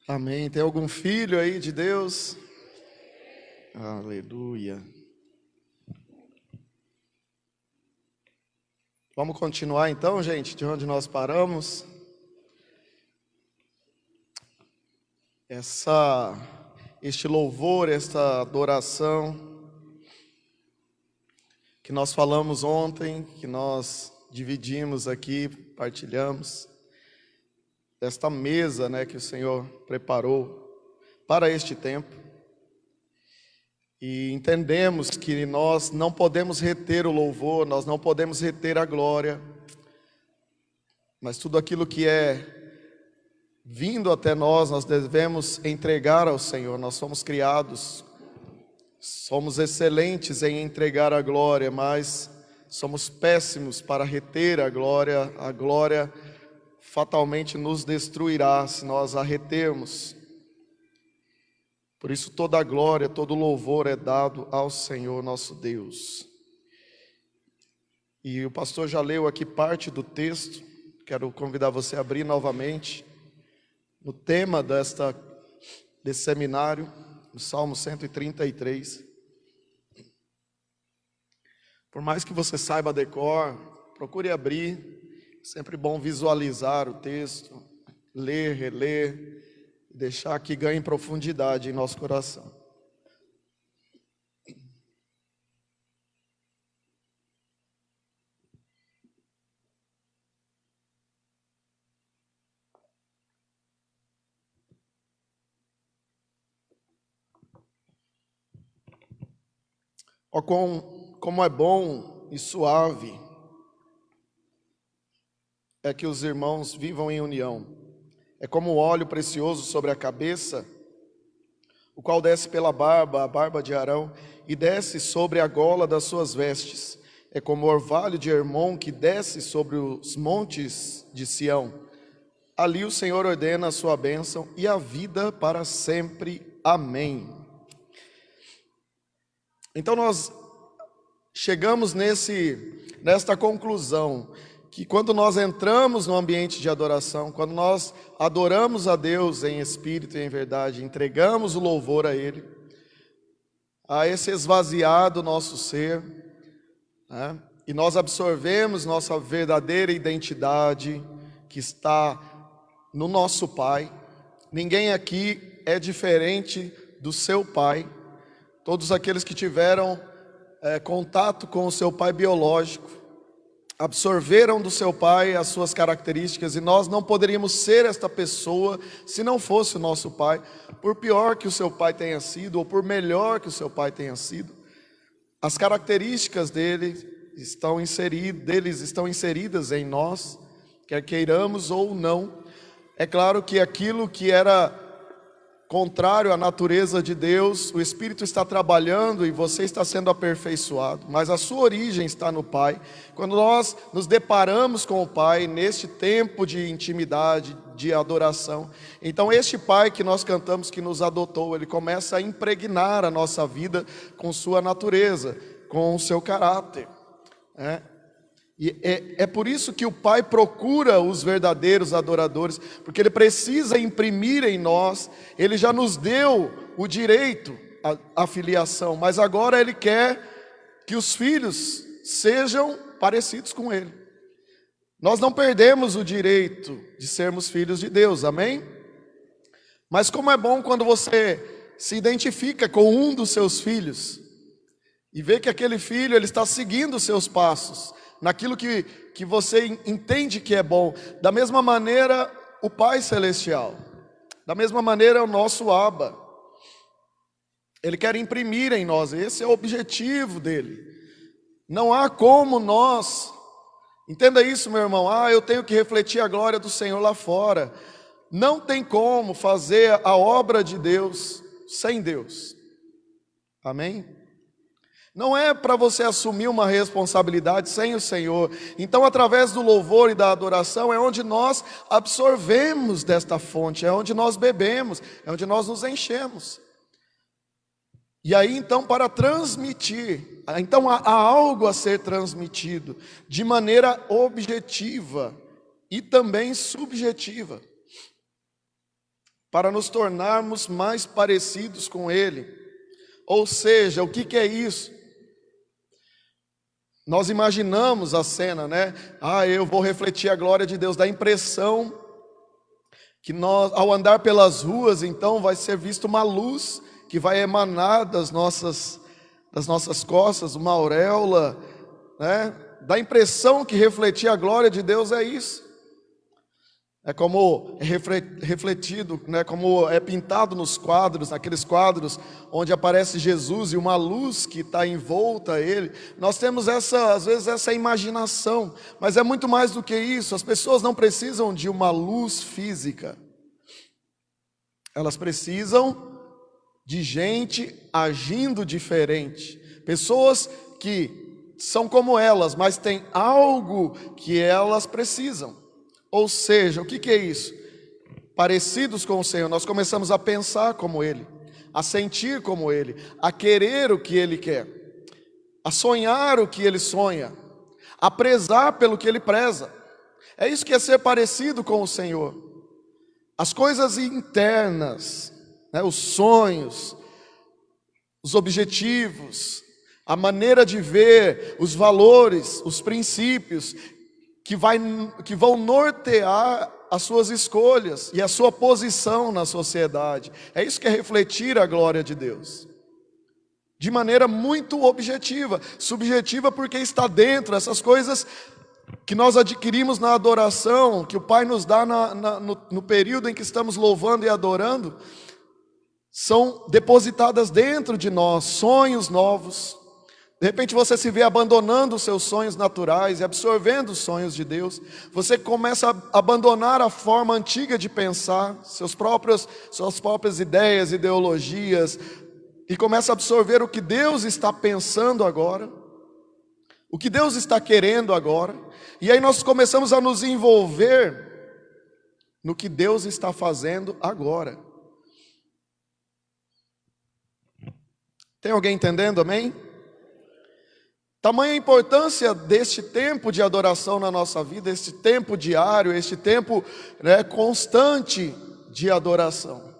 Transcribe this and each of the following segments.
Amém. Tem algum filho aí de Deus? Aleluia. Vamos continuar então, gente, de onde nós paramos. Este louvor, esta adoração que nós falamos ontem, que nós dividimos aqui, partilhamos, desta mesa, que o Senhor preparou para este tempo. E entendemos que nós não podemos reter o louvor, nós não podemos reter a glória, mas tudo aquilo que é vindo até nós devemos entregar ao Senhor. Nós somos criados, somos excelentes em entregar a glória, mas somos péssimos para reter a glória. A glória fatalmente nos destruirá se nós a retermos. Por isso toda a glória, todo o louvor é dado ao Senhor nosso Deus. E o pastor já leu aqui parte do texto, quero convidar você a abrir novamente no tema desse seminário, no Salmo 133. Por mais que você saiba decor, procure abrir, sempre bom visualizar o texto, ler, reler, deixar que ganhe profundidade em nosso coração. Ó, como é bom e suave é que os irmãos vivam em união. É como o óleo precioso sobre a cabeça, o qual desce pela barba, a barba de Arão, e desce sobre a gola das suas vestes. É como o orvalho de Hermon que desce sobre os montes de Sião. Ali o Senhor ordena a sua bênção e a vida para sempre. Amém. Então nós chegamos nesta conclusão, que quando nós entramos no ambiente de adoração, quando nós adoramos a Deus em espírito e em verdade, entregamos o louvor a Ele, a esse esvaziar do nosso ser, e nós absorvemos nossa verdadeira identidade que está no nosso Pai. Ninguém aqui é diferente do seu Pai. Todos aqueles que tiveram contato com o seu pai biológico absorveram do seu pai as suas características, e nós não poderíamos ser esta pessoa se não fosse o nosso pai, por pior que o seu pai tenha sido, ou por melhor que o seu pai tenha sido. As características deles estão inseridas em nós, quer queiramos ou não. É claro que aquilo que era contrário à natureza de Deus, o Espírito está trabalhando e você está sendo aperfeiçoado, mas a sua origem está no Pai. Quando nós nos deparamos com o Pai neste tempo de intimidade, de adoração, então este Pai que nós cantamos, que nos adotou, ele começa a impregnar a nossa vida com sua natureza, com o seu caráter, E é por isso que o Pai procura os verdadeiros adoradores, porque Ele precisa imprimir em nós. Ele já nos deu o direito à filiação, mas agora Ele quer que os filhos sejam parecidos com Ele. Nós não perdemos o direito de sermos filhos de Deus, amém? Mas como é bom quando você se identifica com um dos seus filhos e vê que aquele filho ele está seguindo os seus passos, naquilo que você entende que é bom. Da mesma maneira o Pai Celestial, da mesma maneira o nosso Abba, Ele quer imprimir em nós, esse é o objetivo dele. Não há como nós, entenda isso, meu irmão, eu tenho que refletir a glória do Senhor lá fora. Não tem como fazer a obra de Deus sem Deus, amém? Não é para você assumir uma responsabilidade sem o Senhor. Então, através do louvor e da adoração, é onde nós absorvemos desta fonte, é onde nós bebemos, é onde nós nos enchemos. E aí, então, para transmitir, então há algo a ser transmitido de maneira objetiva e também subjetiva. para nos tornarmos mais parecidos com Ele. Ou seja, o que é isso? Nós imaginamos a cena, né? Eu vou refletir a glória de Deus. Dá a impressão que nós, ao andar pelas ruas, então vai ser visto uma luz que vai emanar das nossas costas, uma auréola, né? Dá a impressão que refletir a glória de Deus é isso. É como é refletido, né? Como é pintado nos quadros, naqueles quadros onde aparece Jesus e uma luz que está envolta a Ele. Nós temos às vezes essa imaginação, mas é muito mais do que isso. As pessoas não precisam de uma luz física. Elas precisam de gente agindo diferente. Pessoas que são como elas, mas tem algo que elas precisam. Ou seja, o que é isso? Parecidos com o Senhor, nós começamos a pensar como Ele, a sentir como Ele, a querer o que Ele quer, a sonhar o que Ele sonha, a prezar pelo que Ele preza. É isso que é ser parecido com o Senhor. As coisas internas, né, os sonhos, os objetivos, a maneira de ver, os valores, os princípios que vão nortear as suas escolhas e a sua posição na sociedade. É isso que é refletir a glória de Deus. De maneira muito objetiva, subjetiva porque está dentro, essas coisas que nós adquirimos na adoração, que o Pai nos dá no período em que estamos louvando e adorando, são depositadas dentro de nós, sonhos novos. De repente você se vê abandonando os seus sonhos naturais e absorvendo os sonhos de Deus. Você começa a abandonar a forma antiga de pensar, suas próprias ideias, ideologias, e começa a absorver o que Deus está pensando agora, o que Deus está querendo agora. E aí nós começamos a nos envolver no que Deus está fazendo agora. Tem alguém entendendo, amém? Tamanha importância deste tempo de adoração na nossa vida, este tempo diário, este tempo, né, constante de adoração.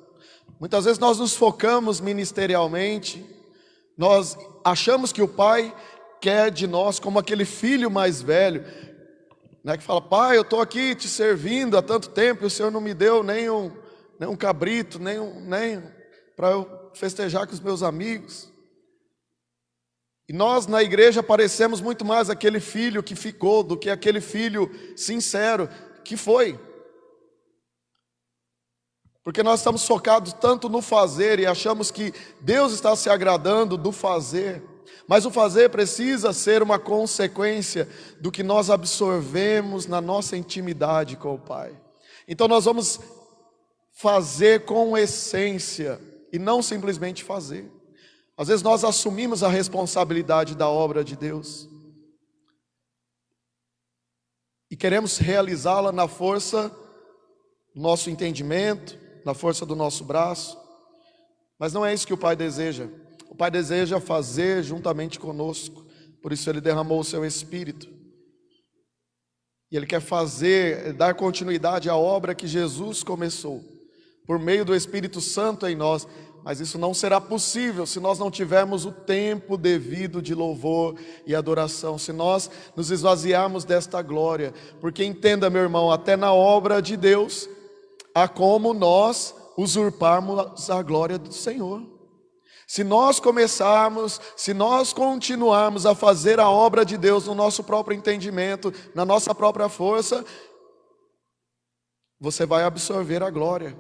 Muitas vezes nós nos focamos ministerialmente, nós achamos que o Pai quer de nós como aquele filho mais velho, né, que fala: Pai, eu estou aqui te servindo há tanto tempo e o Senhor não me deu nem um cabrito, nem para eu festejar com os meus amigos. E nós na igreja parecemos muito mais aquele filho que ficou do que aquele filho sincero que foi. Porque nós estamos focados tanto no fazer e achamos que Deus está se agradando do fazer. Mas o fazer precisa ser uma consequência do que nós absorvemos na nossa intimidade com o Pai. Então nós vamos fazer com essência e não simplesmente fazer. Às vezes nós assumimos a responsabilidade da obra de Deus e queremos realizá-la na força do nosso entendimento, na força do nosso braço, mas não é isso que o Pai deseja. O Pai deseja fazer juntamente conosco, por isso Ele derramou o seu Espírito. E Ele quer dar continuidade à obra que Jesus começou, por meio do Espírito Santo em nós. Mas isso não será possível se nós não tivermos o tempo devido de louvor e adoração, se nós nos esvaziarmos desta glória. Porque entenda, meu irmão, até na obra de Deus, há como nós usurparmos a glória do Senhor. Se nós continuarmos a fazer a obra de Deus no nosso próprio entendimento, na nossa própria força, você vai absorver a glória.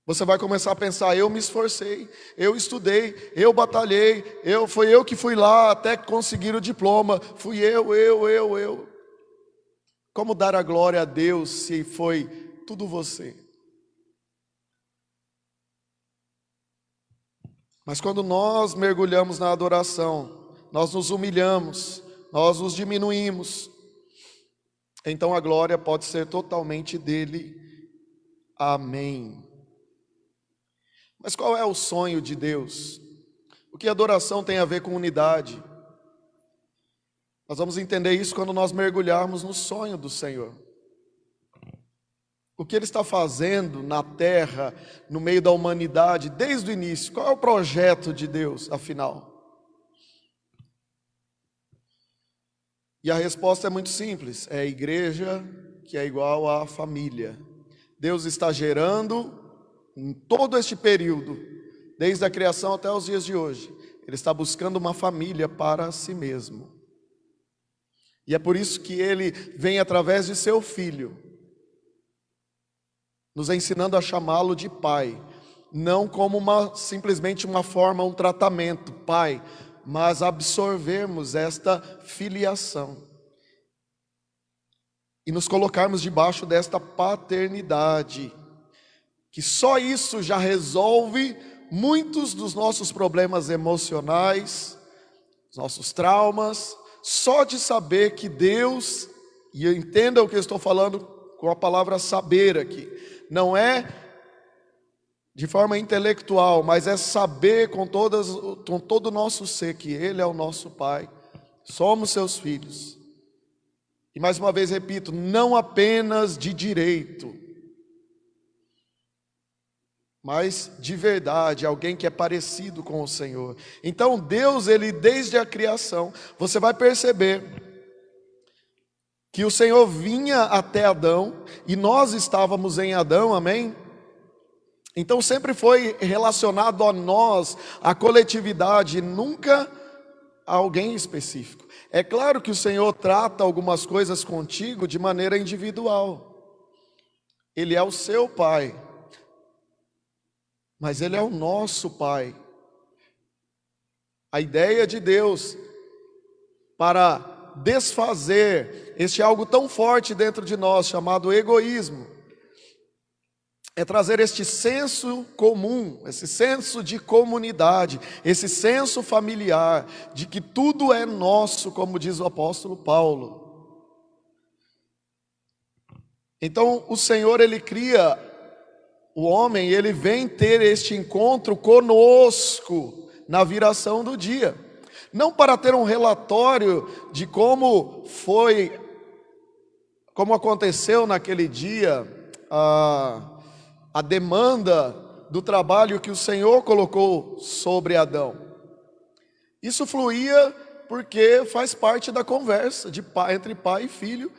Você vai começar a pensar: eu me esforcei, eu estudei, eu batalhei, foi eu que fui lá até conseguir o diploma, fui eu. Como dar a glória a Deus se foi tudo você? Mas quando nós mergulhamos na adoração, nós nos humilhamos, nós nos diminuímos, então a glória pode ser totalmente dele. Amém. Mas qual é o sonho de Deus? O que adoração tem a ver com unidade? Nós vamos entender isso quando nós mergulharmos no sonho do Senhor. o que Ele está fazendo na terra, no meio da humanidade, desde o início. Qual é o projeto de Deus, afinal? E a resposta é muito simples: é a igreja que é igual à família. Deus está gerando, em todo este período, desde a criação até os dias de hoje, Ele está buscando uma família para si mesmo. E é por isso que Ele vem através de seu Filho, nos ensinando a chamá-lo de Pai, não como simplesmente uma forma, um tratamento, Pai, mas absorvermos esta filiação e nos colocarmos debaixo desta paternidade, que só isso já resolve muitos dos nossos problemas emocionais, nossos traumas, só de saber que Deus, e entenda o que eu estou falando com a palavra saber aqui, não é de forma intelectual, mas é saber com todo o nosso ser que Ele é o nosso Pai, somos seus filhos. E mais uma vez repito, não apenas de direito, mas de verdade, alguém que é parecido com o Senhor. Então Deus, Ele desde a criação, você vai perceber que o Senhor vinha até Adão, e nós estávamos em Adão, amém? Então sempre foi relacionado a nós, a coletividade, nunca a alguém específico. É claro que o Senhor trata algumas coisas contigo de maneira individual. Ele é o seu Pai, mas Ele é o nosso Pai. A ideia de Deus para desfazer este algo tão forte dentro de nós, chamado egoísmo, é trazer este senso comum, esse senso de comunidade, esse senso familiar, de que tudo é nosso, como diz o apóstolo Paulo. Então o Senhor, Ele cria o homem, Ele vem ter este encontro conosco na viração do dia. Não para ter um relatório de como foi, como aconteceu naquele dia, a demanda do trabalho que o Senhor colocou sobre Adão. Isso fluía porque faz parte da conversa entre pai e filho,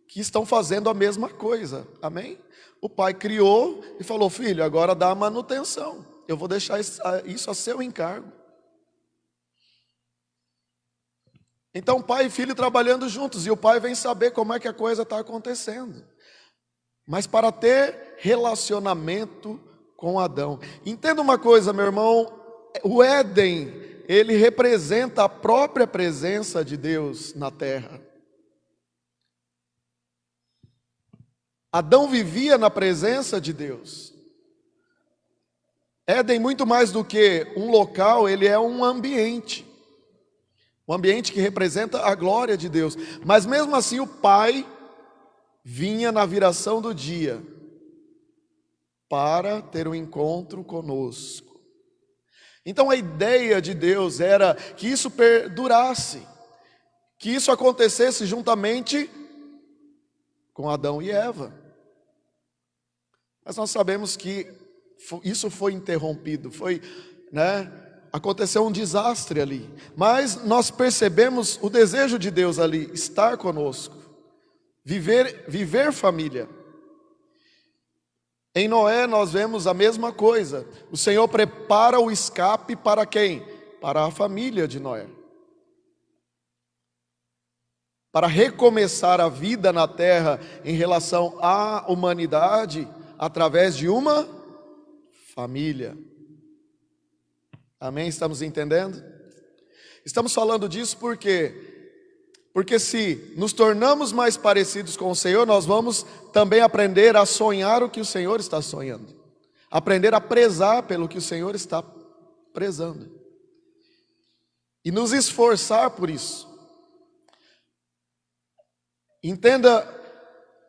que estão fazendo a mesma coisa, amém? O pai criou e falou: filho, agora dá a manutenção, eu vou deixar isso a seu encargo. Então pai e filho trabalhando juntos, e o pai vem saber como é que a coisa está acontecendo. Mas para ter relacionamento com Adão. Entenda uma coisa, meu irmão, o Éden, ele representa a própria presença de Deus na terra. Adão vivia na presença de Deus. Éden, muito mais do que um local, ele é um ambiente. Um ambiente que representa a glória de Deus. Mas mesmo assim o Pai vinha na viração do dia para ter um encontro conosco. Então a ideia de Deus era que isso perdurasse, que isso acontecesse juntamente com Adão e Eva. Mas nós sabemos que isso foi interrompido, aconteceu um desastre ali. Mas nós percebemos o desejo de Deus ali, estar conosco. Viver família. Em Noé nós vemos a mesma coisa. O Senhor prepara o escape para quem? Para a família de Noé. Para recomeçar a vida na terra em relação à humanidade através de uma família. Amém? Estamos entendendo? Estamos falando disso porque se nos tornamos mais parecidos com o Senhor, nós vamos também aprender a sonhar o que o Senhor está sonhando. Aprender a prezar pelo que o Senhor está prezando. E nos esforçar por isso. Entenda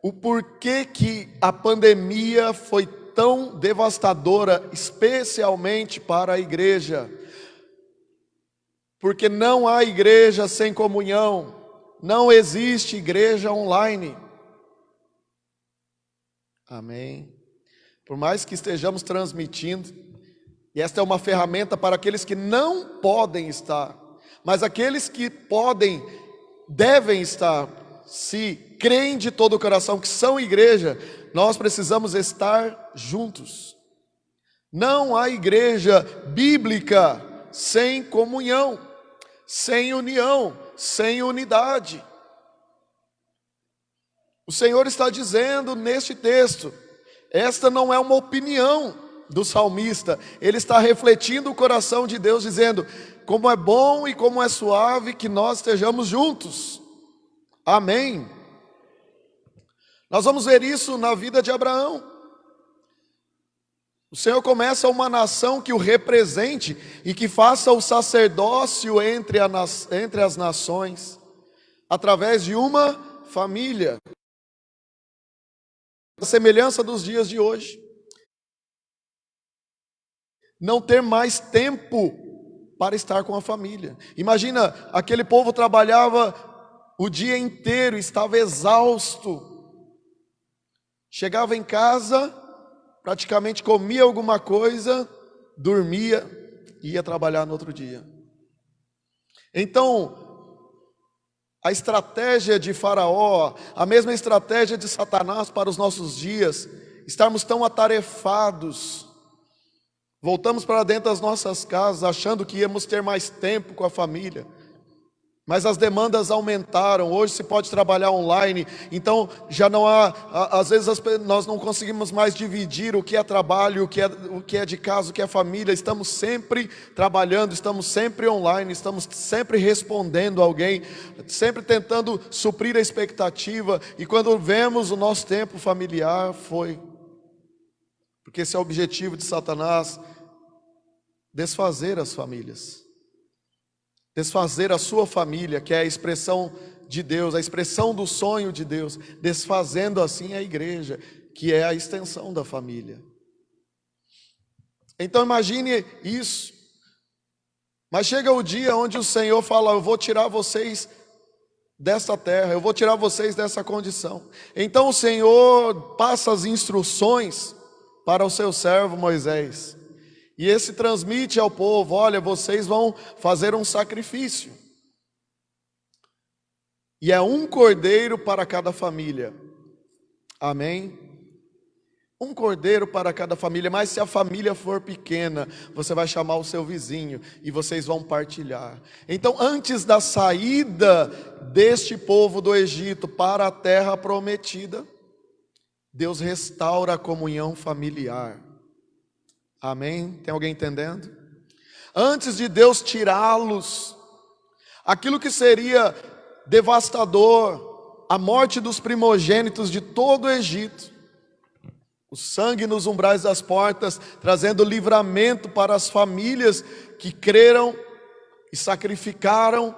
o porquê que a pandemia foi tão devastadora, especialmente para a igreja. Porque não há igreja sem comunhão. Não existe igreja online. Amém. Por mais que estejamos transmitindo, e esta é uma ferramenta para aqueles que não podem estar, mas aqueles que podem, devem estar, se creem de todo o coração que são igreja, nós precisamos estar juntos. Não há igreja bíblica sem comunhão, sem união, sem unidade. O Senhor está dizendo neste texto, esta não é uma opinião do salmista, ele está refletindo o coração de Deus, dizendo, como é bom e como é suave que nós estejamos juntos. Amém. Nós vamos ver isso na vida de Abraão. O Senhor começa uma nação que o represente e que faça o sacerdócio entre as nações, através de uma família. A semelhança dos dias de hoje. Não ter mais tempo para estar com a família. Imagina, aquele povo trabalhava o dia inteiro, estava exausto. Chegava em casa, praticamente comia alguma coisa, dormia e ia trabalhar no outro dia. Então, a estratégia de Faraó, a mesma estratégia de Satanás para os nossos dias, estarmos tão atarefados, voltamos para dentro das nossas casas, achando que íamos ter mais tempo com a família, mas as demandas aumentaram. Hoje se pode trabalhar online, então já não há, às vezes nós não conseguimos mais dividir o que é trabalho, o que é de casa, o que é família. Estamos sempre trabalhando, estamos sempre online, estamos sempre respondendo a alguém, sempre tentando suprir a expectativa, e quando vemos o nosso tempo familiar foi, porque esse é o objetivo de Satanás, desfazer as famílias. Desfazer a sua família, que é a expressão de Deus, a expressão do sonho de Deus, desfazendo assim a igreja, que é a extensão da família. Então imagine isso. Mas chega o dia onde o Senhor fala, eu vou tirar vocês dessa terra, eu vou tirar vocês dessa condição. Então o Senhor passa as instruções para o seu servo Moisés. E esse transmite ao povo, olha, vocês vão fazer um sacrifício. E é um cordeiro para cada família. Amém? Um cordeiro para cada família, mas se a família for pequena, você vai chamar o seu vizinho e vocês vão partilhar. Então, antes da saída deste povo do Egito para a terra prometida, Deus restaura a comunhão familiar. Amém? Tem alguém entendendo? Antes de Deus tirá-los, aquilo que seria devastador, a morte dos primogênitos de todo o Egito, o sangue nos umbrais das portas, trazendo livramento para as famílias que creram e sacrificaram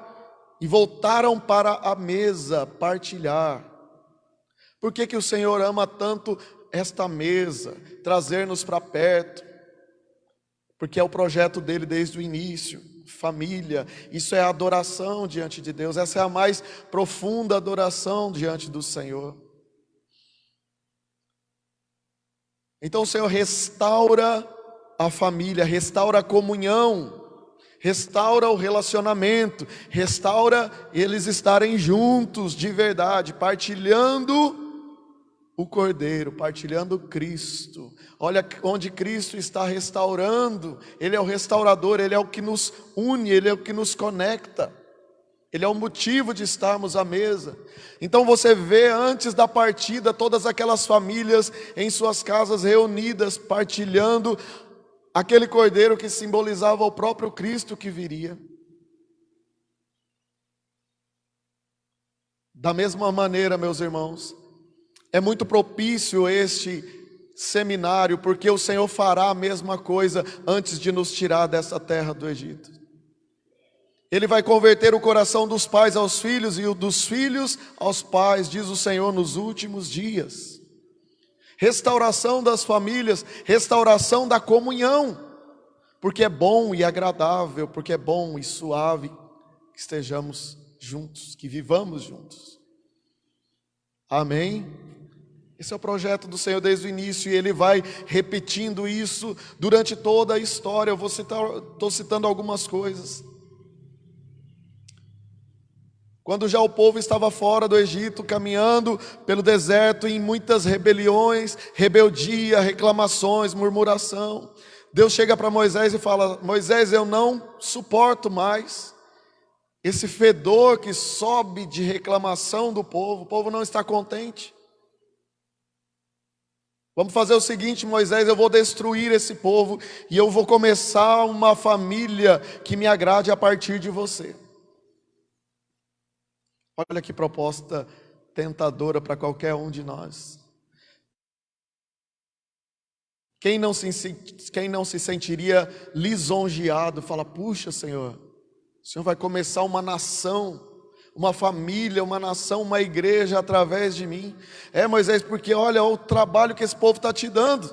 e voltaram para a mesa partilhar. Por que o Senhor ama tanto esta mesa, trazer-nos para perto? Porque é o projeto dele desde o início, família, isso é adoração diante de Deus, essa é a mais profunda adoração diante do Senhor. Então o Senhor restaura a família, restaura a comunhão, restaura o relacionamento, restaura eles estarem juntos de verdade, partilhando o Cordeiro, partilhando Cristo. Olha onde Cristo está restaurando. Ele é o restaurador, Ele é o que nos une, Ele é o que nos conecta. Ele é o motivo de estarmos à mesa. Então você vê antes da partida todas aquelas famílias em suas casas reunidas, partilhando aquele Cordeiro que simbolizava o próprio Cristo que viria. Da mesma maneira, meus irmãos, é muito propício este seminário, porque o Senhor fará a mesma coisa antes de nos tirar dessa terra do Egito. Ele vai converter o coração dos pais aos filhos e o dos filhos aos pais, diz o Senhor, nos últimos dias. Restauração das famílias, restauração da comunhão, porque é bom e agradável, porque é bom e suave que estejamos juntos, que vivamos juntos. Amém? Esse é o projeto do Senhor desde o início, e Ele vai repetindo isso durante toda a história. Estou citando algumas coisas. Quando já o povo estava fora do Egito, caminhando pelo deserto, em muitas rebeliões, rebeldia, reclamações, murmuração, Deus chega para Moisés e fala: Moisés, eu não suporto mais esse fedor que sobe de reclamação do povo. O povo não está contente. Vamos fazer o seguinte, Moisés, eu vou destruir esse povo e eu vou começar uma família que me agrade a partir de você. Olha que proposta tentadora para qualquer um de nós. Quem não se sentiria lisonjeado, fala: puxa, Senhor, o Senhor vai começar uma nação, uma família, uma nação, uma igreja através de mim. Moisés, porque olha o trabalho que esse povo está te dando.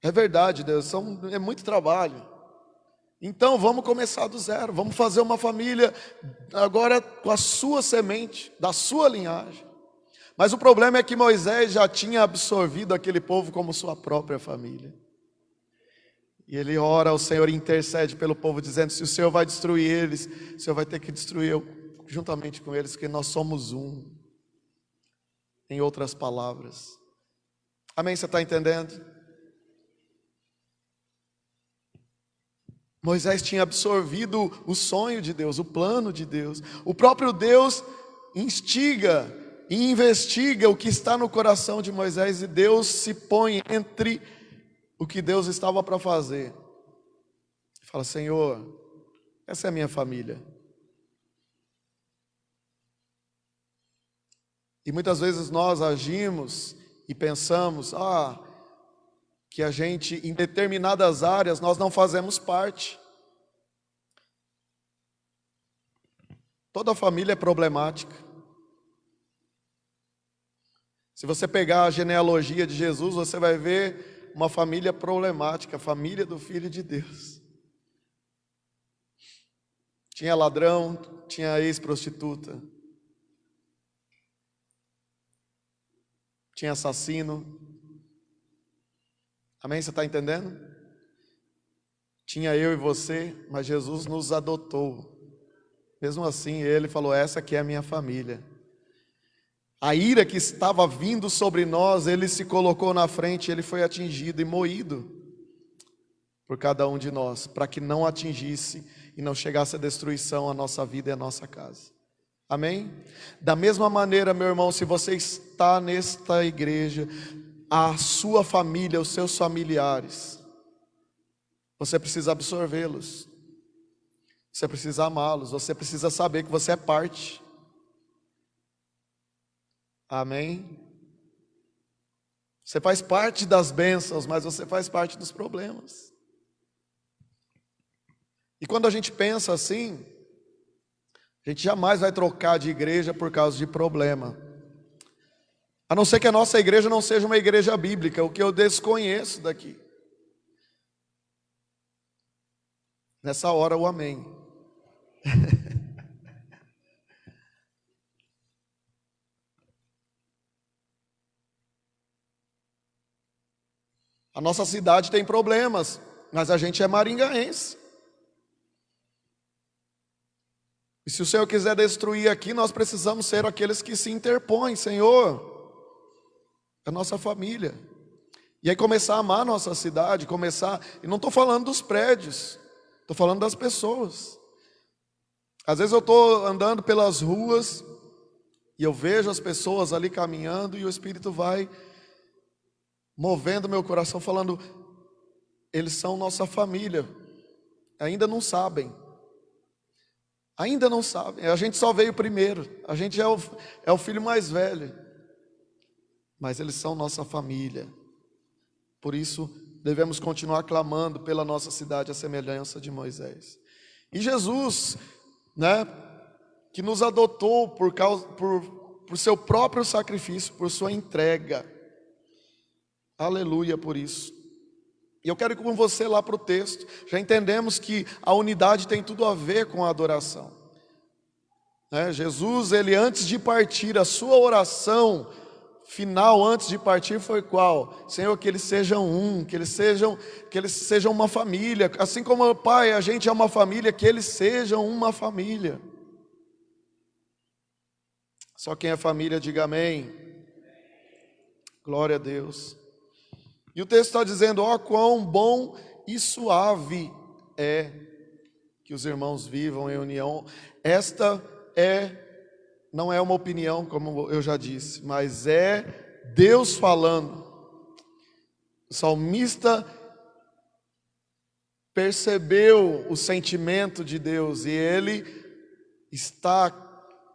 É verdade, Deus, é muito trabalho. Então vamos começar do zero, vamos fazer uma família agora com a sua semente, da sua linhagem. Mas o problema é que Moisés já tinha absorvido aquele povo como sua própria família. E ele ora ao Senhor e intercede pelo povo, dizendo: se o Senhor vai destruir eles, o Senhor vai ter que destruir eu juntamente com eles, porque nós somos um. Em outras palavras. Amém? Você está entendendo? Moisés tinha absorvido o sonho de Deus, o plano de Deus. O próprio Deus instiga e investiga o que está no coração de Moisés, e Deus se põe entre o que Deus estava para fazer. Fala: Senhor, essa é a minha família. E muitas vezes nós agimos e pensamos que a gente, em determinadas áreas, nós não fazemos parte. Toda família é problemática. Se você pegar a genealogia de Jesus, você vai ver uma família problemática, a família do Filho de Deus. Tinha ladrão, tinha ex-prostituta, tinha assassino. Amém? Você está entendendo? Tinha eu e você, mas Jesus nos adotou. Mesmo assim, Ele falou: essa aqui é a minha família. A ira que estava vindo sobre nós, Ele se colocou na frente, Ele foi atingido e moído por cada um de nós, para que não atingisse e não chegasse a destruição à nossa vida e à nossa casa. Amém? Da mesma maneira, meu irmão, se você está nesta igreja, a sua família, os seus familiares, você precisa absorvê-los, você precisa amá-los, você precisa saber que você é parte. Amém? Você faz parte das bênçãos, mas você faz parte dos problemas. E quando a gente pensa assim, a gente jamais vai trocar de igreja por causa de problema. A não ser que a nossa igreja não seja uma igreja bíblica, o que eu desconheço daqui. Nessa hora, o amém. A nossa cidade tem problemas, mas a gente é maringaense. E se o Senhor quiser destruir aqui, nós precisamos ser aqueles que se interpõem. Senhor, a nossa família. E aí começar a amar a nossa cidade, e não estou falando dos prédios, estou falando das pessoas. Às vezes eu estou andando pelas ruas e eu vejo as pessoas ali caminhando, e o Espírito vai movendo meu coração, falando: eles são nossa família. Ainda não sabem. Ainda não sabem. A gente só veio primeiro. A gente é o filho mais velho. Mas eles são nossa família. Por isso, devemos continuar clamando pela nossa cidade, a semelhança de Moisés. E Jesus, que nos adotou por seu próprio sacrifício, por sua entrega. Aleluia por isso. E eu quero ir com você lá para o texto. Já entendemos que a unidade tem tudo a ver com a adoração. né? Jesus, ele antes de partir, a sua oração final antes de partir foi qual? Senhor, que eles sejam um, que eles sejam uma família, assim como Pai, a gente é uma família, que eles sejam uma família. Só quem é família, diga amém. Glória a Deus. E o texto está dizendo, ó, quão bom e suave é que os irmãos vivam em união. Esta não é uma opinião, como eu já disse, mas é Deus falando. O salmista percebeu o sentimento de Deus e ele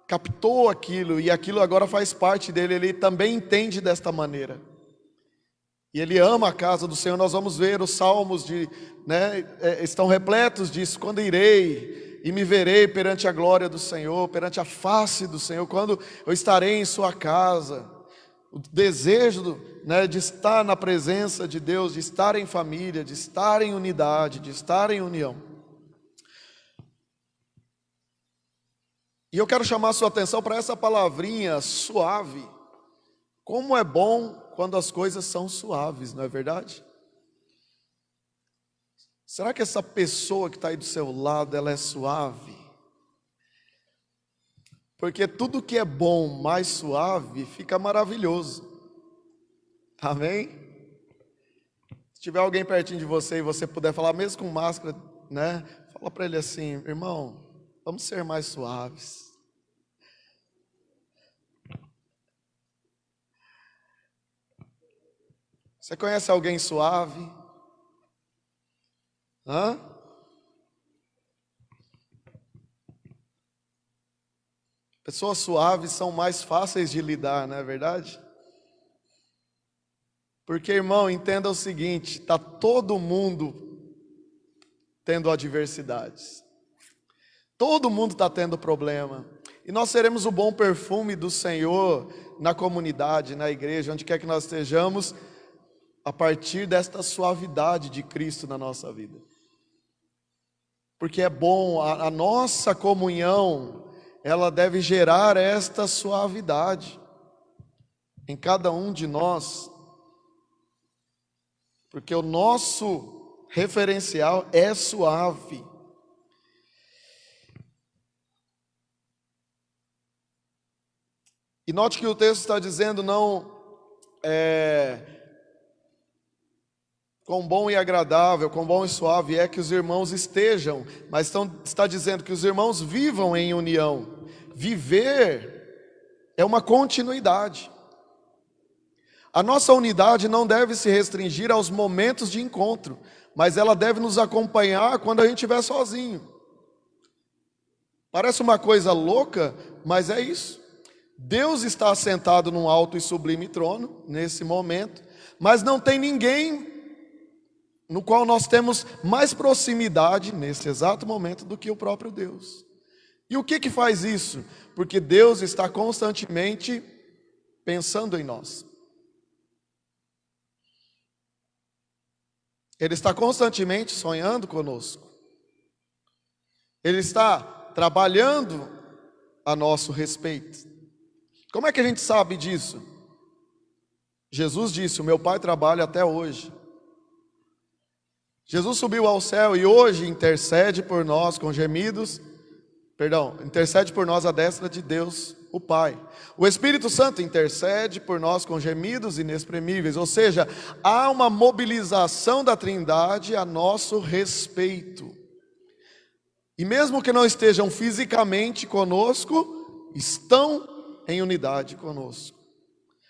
captou aquilo, e aquilo agora faz parte dele, ele também entende desta maneira. E ele ama a casa do Senhor. Nós vamos ver os salmos estão repletos disso. Quando irei e me verei perante a glória do Senhor, perante a face do Senhor, quando eu estarei em sua casa. O desejo de estar na presença de Deus, de estar em família, de estar em unidade, de estar em união. E eu quero chamar a sua atenção para essa palavrinha suave. Como é bom quando as coisas são suaves, não é verdade? Será que essa pessoa que está aí do seu lado, ela é suave? Porque tudo que é bom, mais suave, fica maravilhoso. Amém? Se tiver alguém pertinho de você e você puder falar, mesmo com máscara, fala para ele assim, irmão, vamos ser mais suaves. Você conhece alguém suave? Pessoas suaves são mais fáceis de lidar, não é verdade? Porque, irmão, entenda o seguinte, está todo mundo tendo adversidades. Todo mundo está tendo problema. E nós seremos o bom perfume do Senhor na comunidade, na igreja, onde quer que nós estejamos, a partir desta suavidade de Cristo na nossa vida. Porque é bom, a nossa comunhão, ela deve gerar esta suavidade em cada um de nós. Porque o nosso referencial é suave. E note que o texto está dizendo quão bom e agradável, quão bom e suave é que os irmãos estejam, mas está dizendo que os irmãos vivam em união. Viver é uma continuidade. A nossa unidade não deve se restringir aos momentos de encontro, mas ela deve nos acompanhar quando a gente estiver sozinho. Parece uma coisa louca, mas é isso. Deus está assentado num alto e sublime trono, nesse momento, mas não tem ninguém no qual nós temos mais proximidade, nesse exato momento, do que o próprio Deus. E o que faz isso? Porque Deus está constantemente pensando em nós. Ele está constantemente sonhando conosco. Ele está trabalhando a nosso respeito. Como é que a gente sabe disso? Jesus disse, o meu Pai trabalha até hoje. Jesus subiu ao céu e hoje intercede por nós com gemidos, intercede por nós à destra de Deus, o Pai. O Espírito Santo intercede por nós com gemidos inexprimíveis, ou seja, há uma mobilização da Trindade a nosso respeito. E mesmo que não estejam fisicamente conosco, estão em unidade conosco.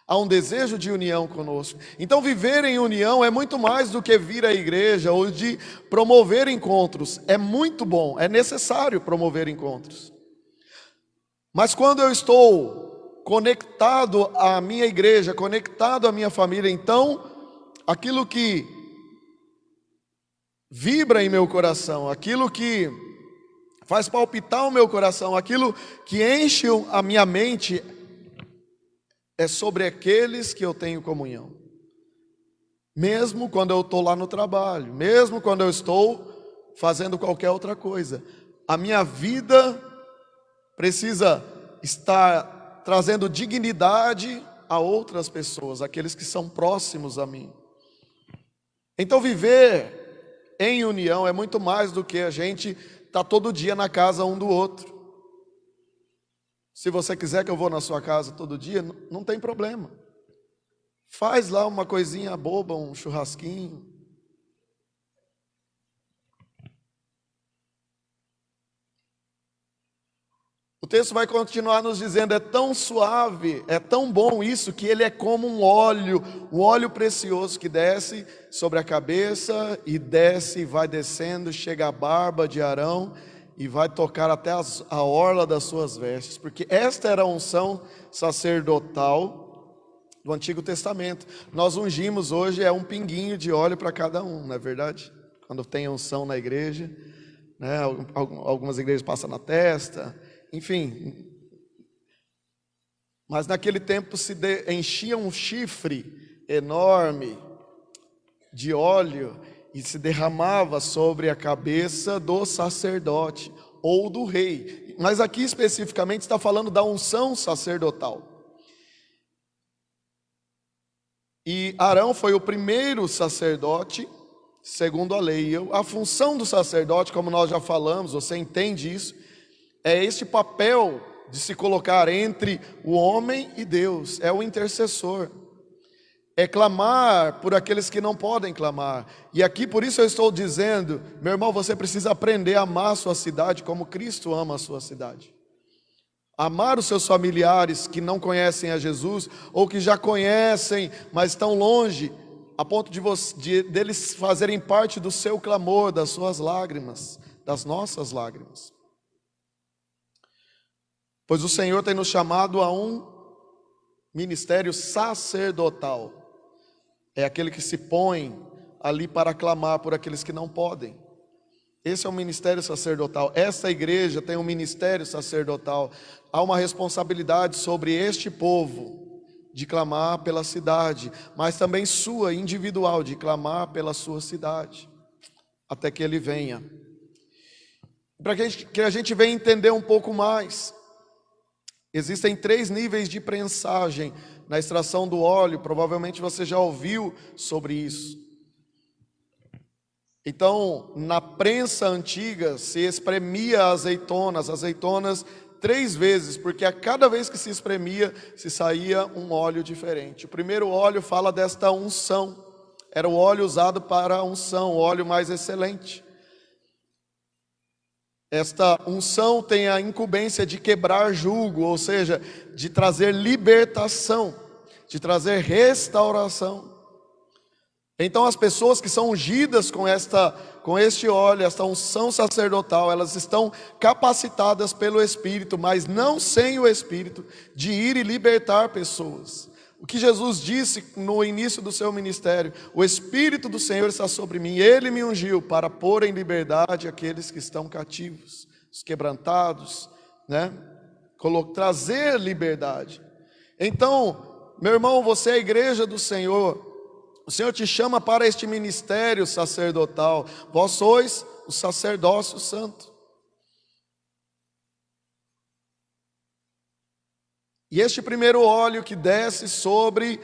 Há um desejo de união conosco. Então viver em união é muito mais do que vir à igreja ou de promover encontros. É muito bom, é necessário promover encontros. Mas quando eu estou conectado à minha igreja, conectado à minha família, então aquilo que vibra em meu coração, aquilo que faz palpitar o meu coração, aquilo que enche a minha mente, é sobre aqueles que eu tenho comunhão. Mesmo quando eu estou lá no trabalho, mesmo quando eu estou fazendo qualquer outra coisa, a minha vida precisa estar trazendo dignidade a outras pessoas, aqueles que são próximos a mim. Então viver em união é muito mais do que a gente estar todo dia na casa um do outro. Se você quiser que eu vou na sua casa todo dia, não tem problema. Faz lá uma coisinha boba, um churrasquinho. O texto vai continuar nos dizendo, é tão suave, é tão bom isso, que ele é como um óleo precioso que desce sobre a cabeça e desce e vai descendo, chega à barba de Arão e vai tocar até a orla das suas vestes, porque esta era a unção sacerdotal do Antigo Testamento. Nós ungimos hoje, é um pinguinho de óleo para cada um, não é verdade? Quando tem unção na igreja, né? Algumas igrejas passam na testa, enfim. Mas naquele tempo enchia um chifre enorme de óleo e se derramava sobre a cabeça do sacerdote ou do rei. Mas aqui especificamente está falando da unção sacerdotal. E Arão foi o primeiro sacerdote, segundo a lei. A função do sacerdote, como nós já falamos, você entende isso, é este papel de se colocar entre o homem e Deus, é o intercessor. É clamar por aqueles que não podem clamar. E aqui por isso eu estou dizendo, meu irmão, você precisa aprender a amar a sua cidade como Cristo ama a sua cidade. Amar os seus familiares que não conhecem a Jesus, ou que já conhecem, mas estão longe, a ponto deles fazerem parte do seu clamor, das suas lágrimas, das nossas lágrimas. Pois o Senhor tem nos chamado a um ministério sacerdotal. É aquele que se põe ali para clamar por aqueles que não podem. Esse é o ministério sacerdotal. Essa igreja tem um ministério sacerdotal. Há uma responsabilidade sobre este povo de clamar pela cidade, mas também sua, individual, de clamar pela sua cidade, até que ele venha. Para que a gente venha entender um pouco mais, existem 3 níveis de prensagem na extração do óleo, provavelmente você já ouviu sobre isso. Então, na prensa antiga se espremia as azeitonas 3 vezes, porque a cada vez que se espremia, se saía um óleo diferente. O primeiro óleo fala desta unção, era o óleo usado para a unção, o óleo mais excelente. Esta unção tem a incumbência de quebrar jugo, ou seja, de trazer libertação, de trazer restauração. Então as pessoas que são ungidas com este óleo, esta unção sacerdotal, elas estão capacitadas pelo Espírito, mas não sem o Espírito, de ir e libertar pessoas. O que Jesus disse no início do seu ministério, o Espírito do Senhor está sobre mim, Ele me ungiu para pôr em liberdade aqueles que estão cativos, os quebrantados, né? Trazer liberdade. Então, meu irmão, você é a igreja do Senhor, o Senhor te chama para este ministério sacerdotal, vós sois o sacerdócio santo. E este primeiro óleo que desce sobre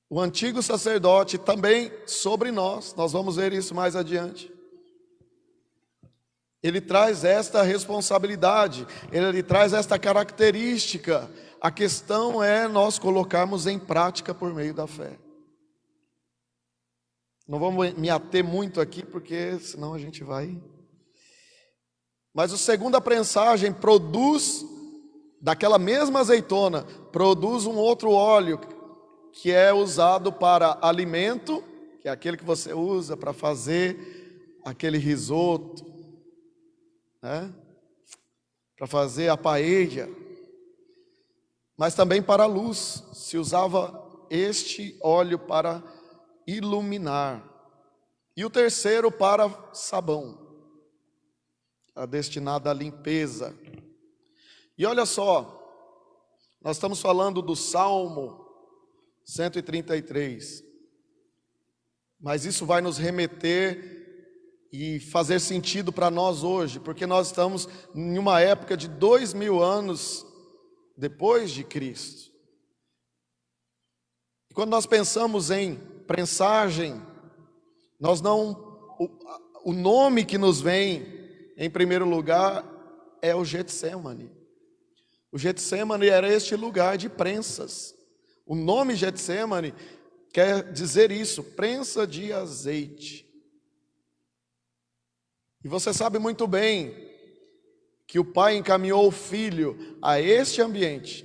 o antigo sacerdote, também sobre nós vamos ver isso mais adiante. Ele traz esta responsabilidade, ele traz esta característica. A questão é nós colocarmos em prática por meio da fé. Não vamos me ater muito aqui, porque senão a gente vai... Mas a segunda prensagem produz, daquela mesma azeitona, produz um outro óleo, que é usado para alimento, que é aquele que você usa para fazer aquele risoto, né? Para fazer a paella, mas também para a luz. Se usava este óleo para iluminar. E o terceiro para sabão, destinado à limpeza. E olha só, nós estamos falando do Salmo 133, mas isso vai nos remeter e fazer sentido para nós hoje, porque nós estamos em uma época de 2000 anos depois de Cristo. E quando nós pensamos em prensagem, o nome que nos vem em primeiro lugar é o Getsêmani. O Getsêmani era este lugar de prensas. O nome Getsêmani quer dizer isso, prensa de azeite. E você sabe muito bem que o Pai encaminhou o Filho a este ambiente,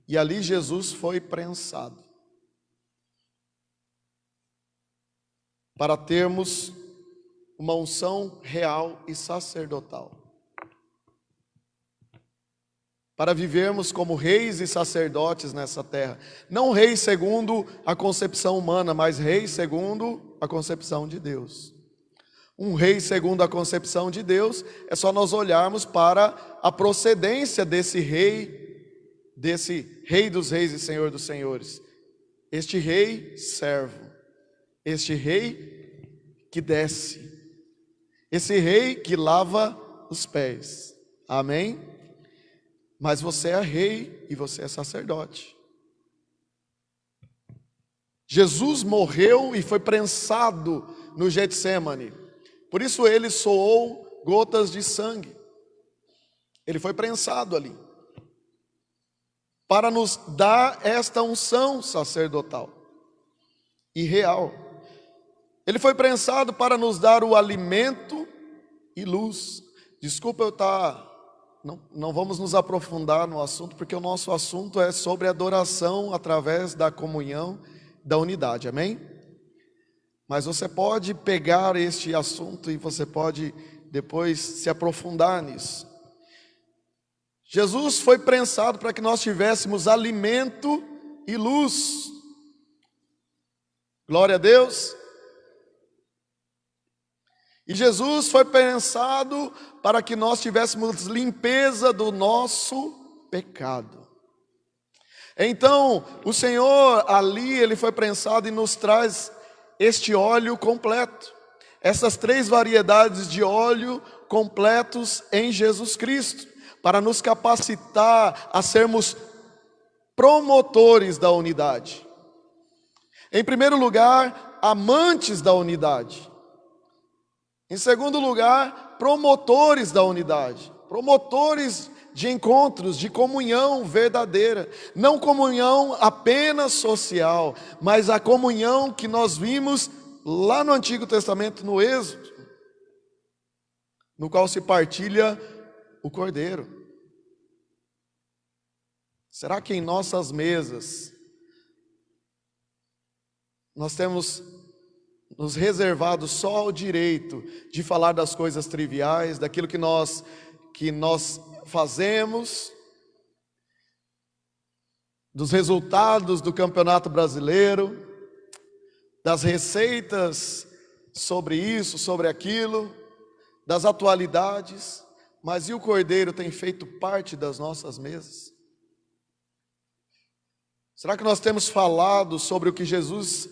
e ali Jesus foi prensado, para termos uma unção real e sacerdotal, para vivermos como reis e sacerdotes nessa terra, não reis segundo a concepção humana, mas reis segundo a concepção de Deus. Um rei segundo a concepção de Deus, é só nós olharmos para a procedência desse rei dos reis e senhor dos senhores. Este rei servo, este rei que desce, esse rei que lava os pés. Amém? Mas você é rei e você é sacerdote. Jesus morreu e foi prensado no Getsêmani. Por isso ele soou gotas de sangue. Ele foi prensado ali, para nos dar esta unção sacerdotal e real. Ele foi prensado para nos dar o alimento e luz. Desculpa eu estar... Não vamos nos aprofundar no assunto, porque o nosso assunto é sobre adoração através da comunhão, da unidade, amém? Mas você pode pegar este assunto e você pode depois se aprofundar nisso. Jesus foi prensado para que nós tivéssemos alimento e luz. Glória a Deus. E Jesus foi prensado para que nós tivéssemos limpeza do nosso pecado. Então, o Senhor ali, Ele foi prensado e nos traz este óleo completo, essas 3 variedades de óleo completos em Jesus Cristo, para nos capacitar a sermos promotores da unidade. Em primeiro lugar, amantes da unidade. Em segundo lugar, promotores da unidade, promotores de encontros, de comunhão verdadeira, não comunhão apenas social, mas a comunhão que nós vimos lá no Antigo Testamento, no Êxodo, no qual se partilha o Cordeiro. Será que em nossas mesas nós temos nos reservado só o direito de falar das coisas triviais, daquilo que nós fazemos, dos resultados do Campeonato Brasileiro, das receitas sobre isso, sobre aquilo, das atualidades, mas e o Cordeiro tem feito parte das nossas mesas? Será que nós temos falado sobre o que Jesus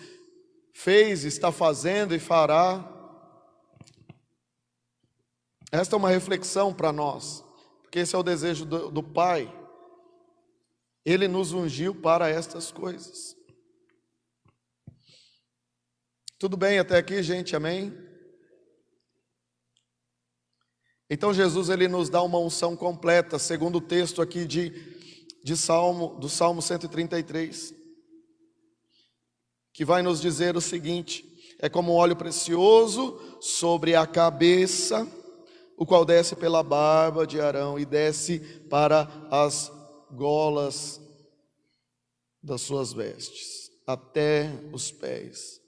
fez, está fazendo e fará? Esta é uma reflexão para nós, porque esse é o desejo do Pai. Ele nos ungiu para estas coisas. Tudo bem até aqui, gente? Amém? Então Jesus, ele nos dá uma unção completa, segundo o texto aqui do Salmo 133, que vai nos dizer o seguinte: é como um óleo precioso sobre a cabeça, o qual desce pela barba de Arão e desce para as golas das suas vestes, até os pés.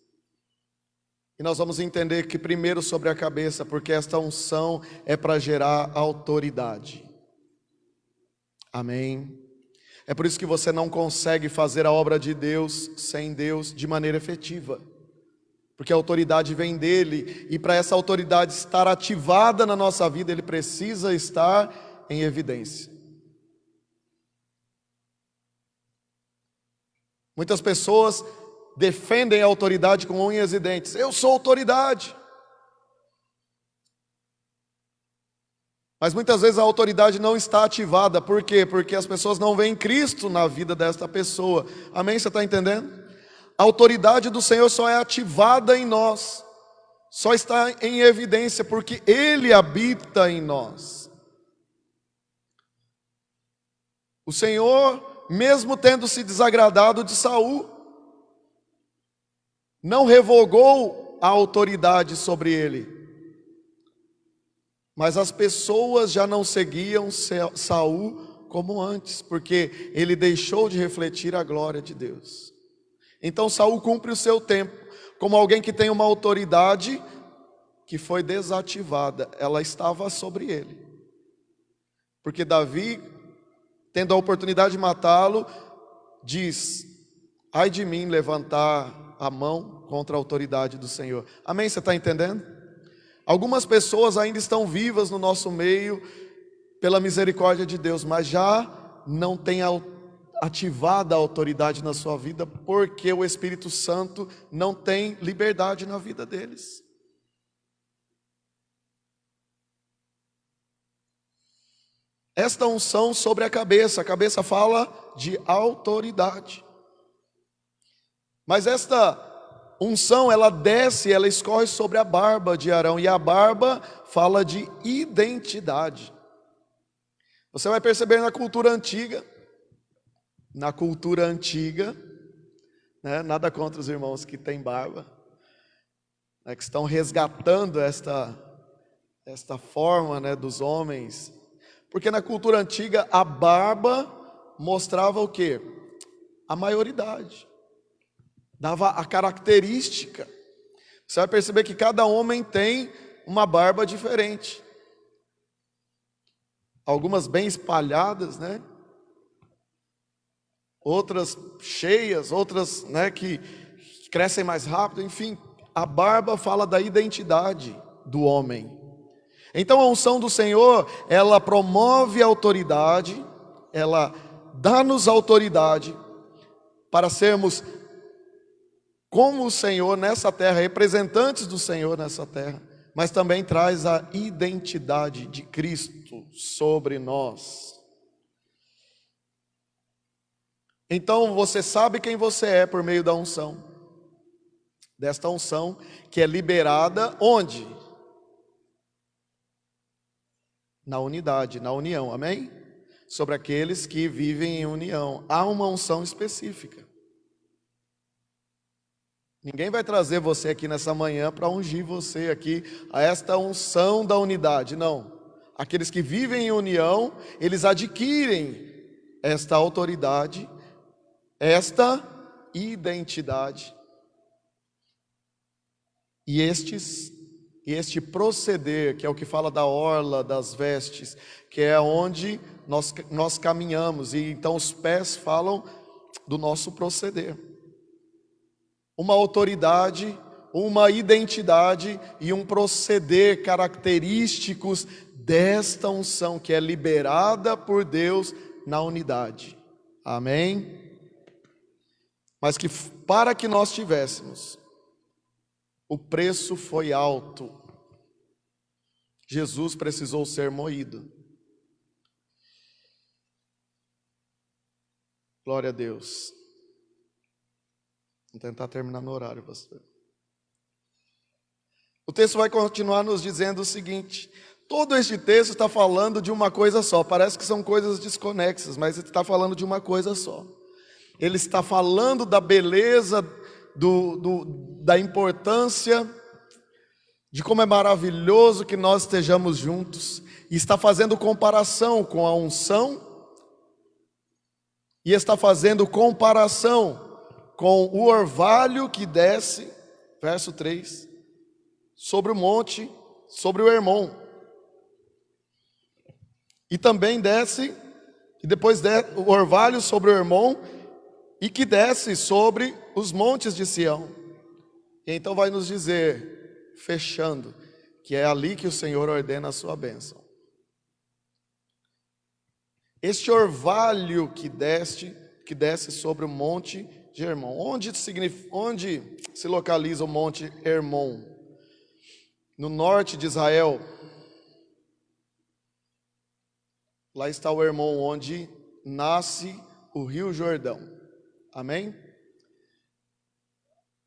E nós vamos entender que primeiro sobre a cabeça, porque esta unção é para gerar autoridade. Amém? É por isso que você não consegue fazer a obra de Deus sem Deus de maneira efetiva, porque a autoridade vem dele, e para essa autoridade estar ativada na nossa vida, ele precisa estar em evidência. Muitas pessoas defendem a autoridade com unhas e dentes. Eu sou autoridade. Mas muitas vezes a autoridade não está ativada. Por quê? Porque as pessoas não veem Cristo na vida desta pessoa. Amém? Você está entendendo? A autoridade do Senhor só é ativada em nós, só está em evidência porque Ele habita em nós. O Senhor, mesmo tendo se desagradado de Saul, não revogou a autoridade sobre ele. Mas as pessoas já não seguiam Saul como antes, porque ele deixou de refletir a glória de Deus. Então Saul cumpre o seu tempo, como alguém que tem uma autoridade que foi desativada, ela estava sobre ele. Porque Davi, tendo a oportunidade de matá-lo, diz: ai de mim levantar a mão contra a autoridade do Senhor. Amém? Você está entendendo? Algumas pessoas ainda estão vivas no nosso meio, pela misericórdia de Deus, mas já não tem ativada a autoridade na sua vida, porque o Espírito Santo não tem liberdade na vida deles. Esta unção sobre a cabeça fala de autoridade. Mas esta unção, ela desce, ela escorre sobre a barba de Arão, e a barba fala de identidade. Você vai perceber na cultura antiga, né, nada contra os irmãos que têm barba, né, que estão resgatando esta forma, né, dos homens, porque na cultura antiga a barba mostrava o quê? A maioridade, dava a característica. Você vai perceber que cada homem tem uma barba diferente, algumas bem espalhadas, né? Outras cheias, outras, né, que crescem mais rápido. Enfim, a barba fala da identidade do homem. Então a unção do Senhor, ela promove a autoridade, ela dá-nos autoridade para sermos como o Senhor nessa terra, representantes do Senhor nessa terra, mas também traz a identidade de Cristo sobre nós. Então você sabe quem você é por meio da unção, desta unção que é liberada onde? Na unidade, na união, amém? Sobre aqueles que vivem em união, há uma unção específica. Ninguém vai trazer você aqui nessa manhã para ungir você aqui a esta unção da unidade, não. Aqueles que vivem em união, eles adquirem esta autoridade, esta identidade. E este proceder, que é o que fala da orla das vestes, que é onde nós caminhamos, e então os pés falam do nosso proceder. Uma autoridade, uma identidade e um proceder característicos desta unção que é liberada por Deus na unidade. Amém? Mas que para que nós tivéssemos, o preço foi alto. Jesus precisou ser moído. Glória a Deus. Vou tentar terminar no horário, pastor. O texto vai continuar nos dizendo o seguinte: todo este texto está falando de uma coisa só. Parece que são coisas desconexas, mas ele está falando de uma coisa só. Ele está falando da beleza, da importância, de como é maravilhoso que nós estejamos juntos, e está fazendo comparação com a unção, e está fazendo comparação com o orvalho que desce, verso 3, sobre o monte, sobre o Hermon, e também desce, e depois o orvalho sobre o Hermon, e que desce sobre os montes de Sião. E então vai nos dizer, fechando, que é ali que o Senhor ordena a sua bênção. Este orvalho que desce sobre o monte de Hermon. Onde se localiza o monte Hermon? No norte de Israel. Lá está o Hermon, onde nasce o Rio Jordão. Amém?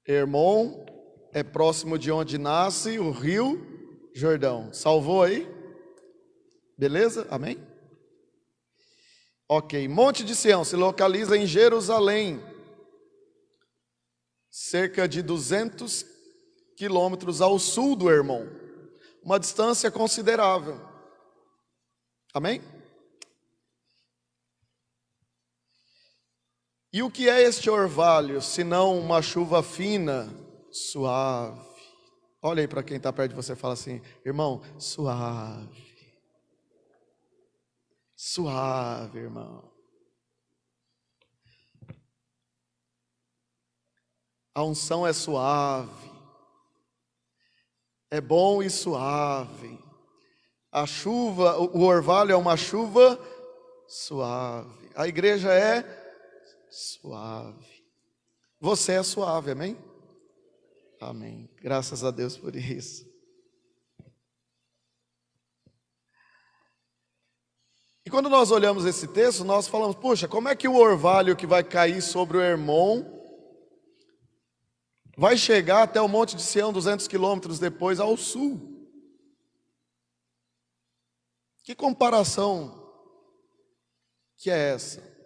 Hermon é próximo de onde nasce o Rio Jordão. Salvou aí? Beleza? Amém? Ok. Monte de Sião se localiza em Jerusalém, cerca de 200 quilômetros ao sul do Hermon. Uma distância considerável. Amém? E o que é este orvalho, senão uma chuva fina, suave? Olha aí para quem está perto de você e fala assim: irmão, suave. Suave, irmão. A unção é suave. É bom e suave. A chuva, o orvalho é uma chuva suave. A igreja é suave. Você é suave, amém? Amém. Graças a Deus por isso. E quando nós olhamos esse texto, nós falamos: puxa, como é que o orvalho que vai cair sobre o Hermon vai chegar até o Monte de Sião, 200 quilômetros depois, ao sul? Que comparação que é essa?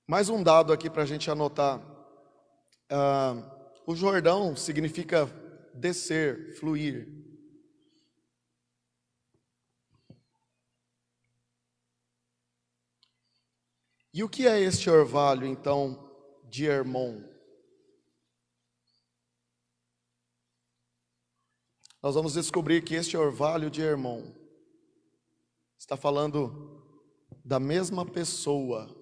Mais um dado aqui para a gente anotar. O Jordão significa descer, fluir. E o que é este orvalho, então, de Hermon? Nós vamos descobrir que este orvalho de Hermon está falando da mesma pessoa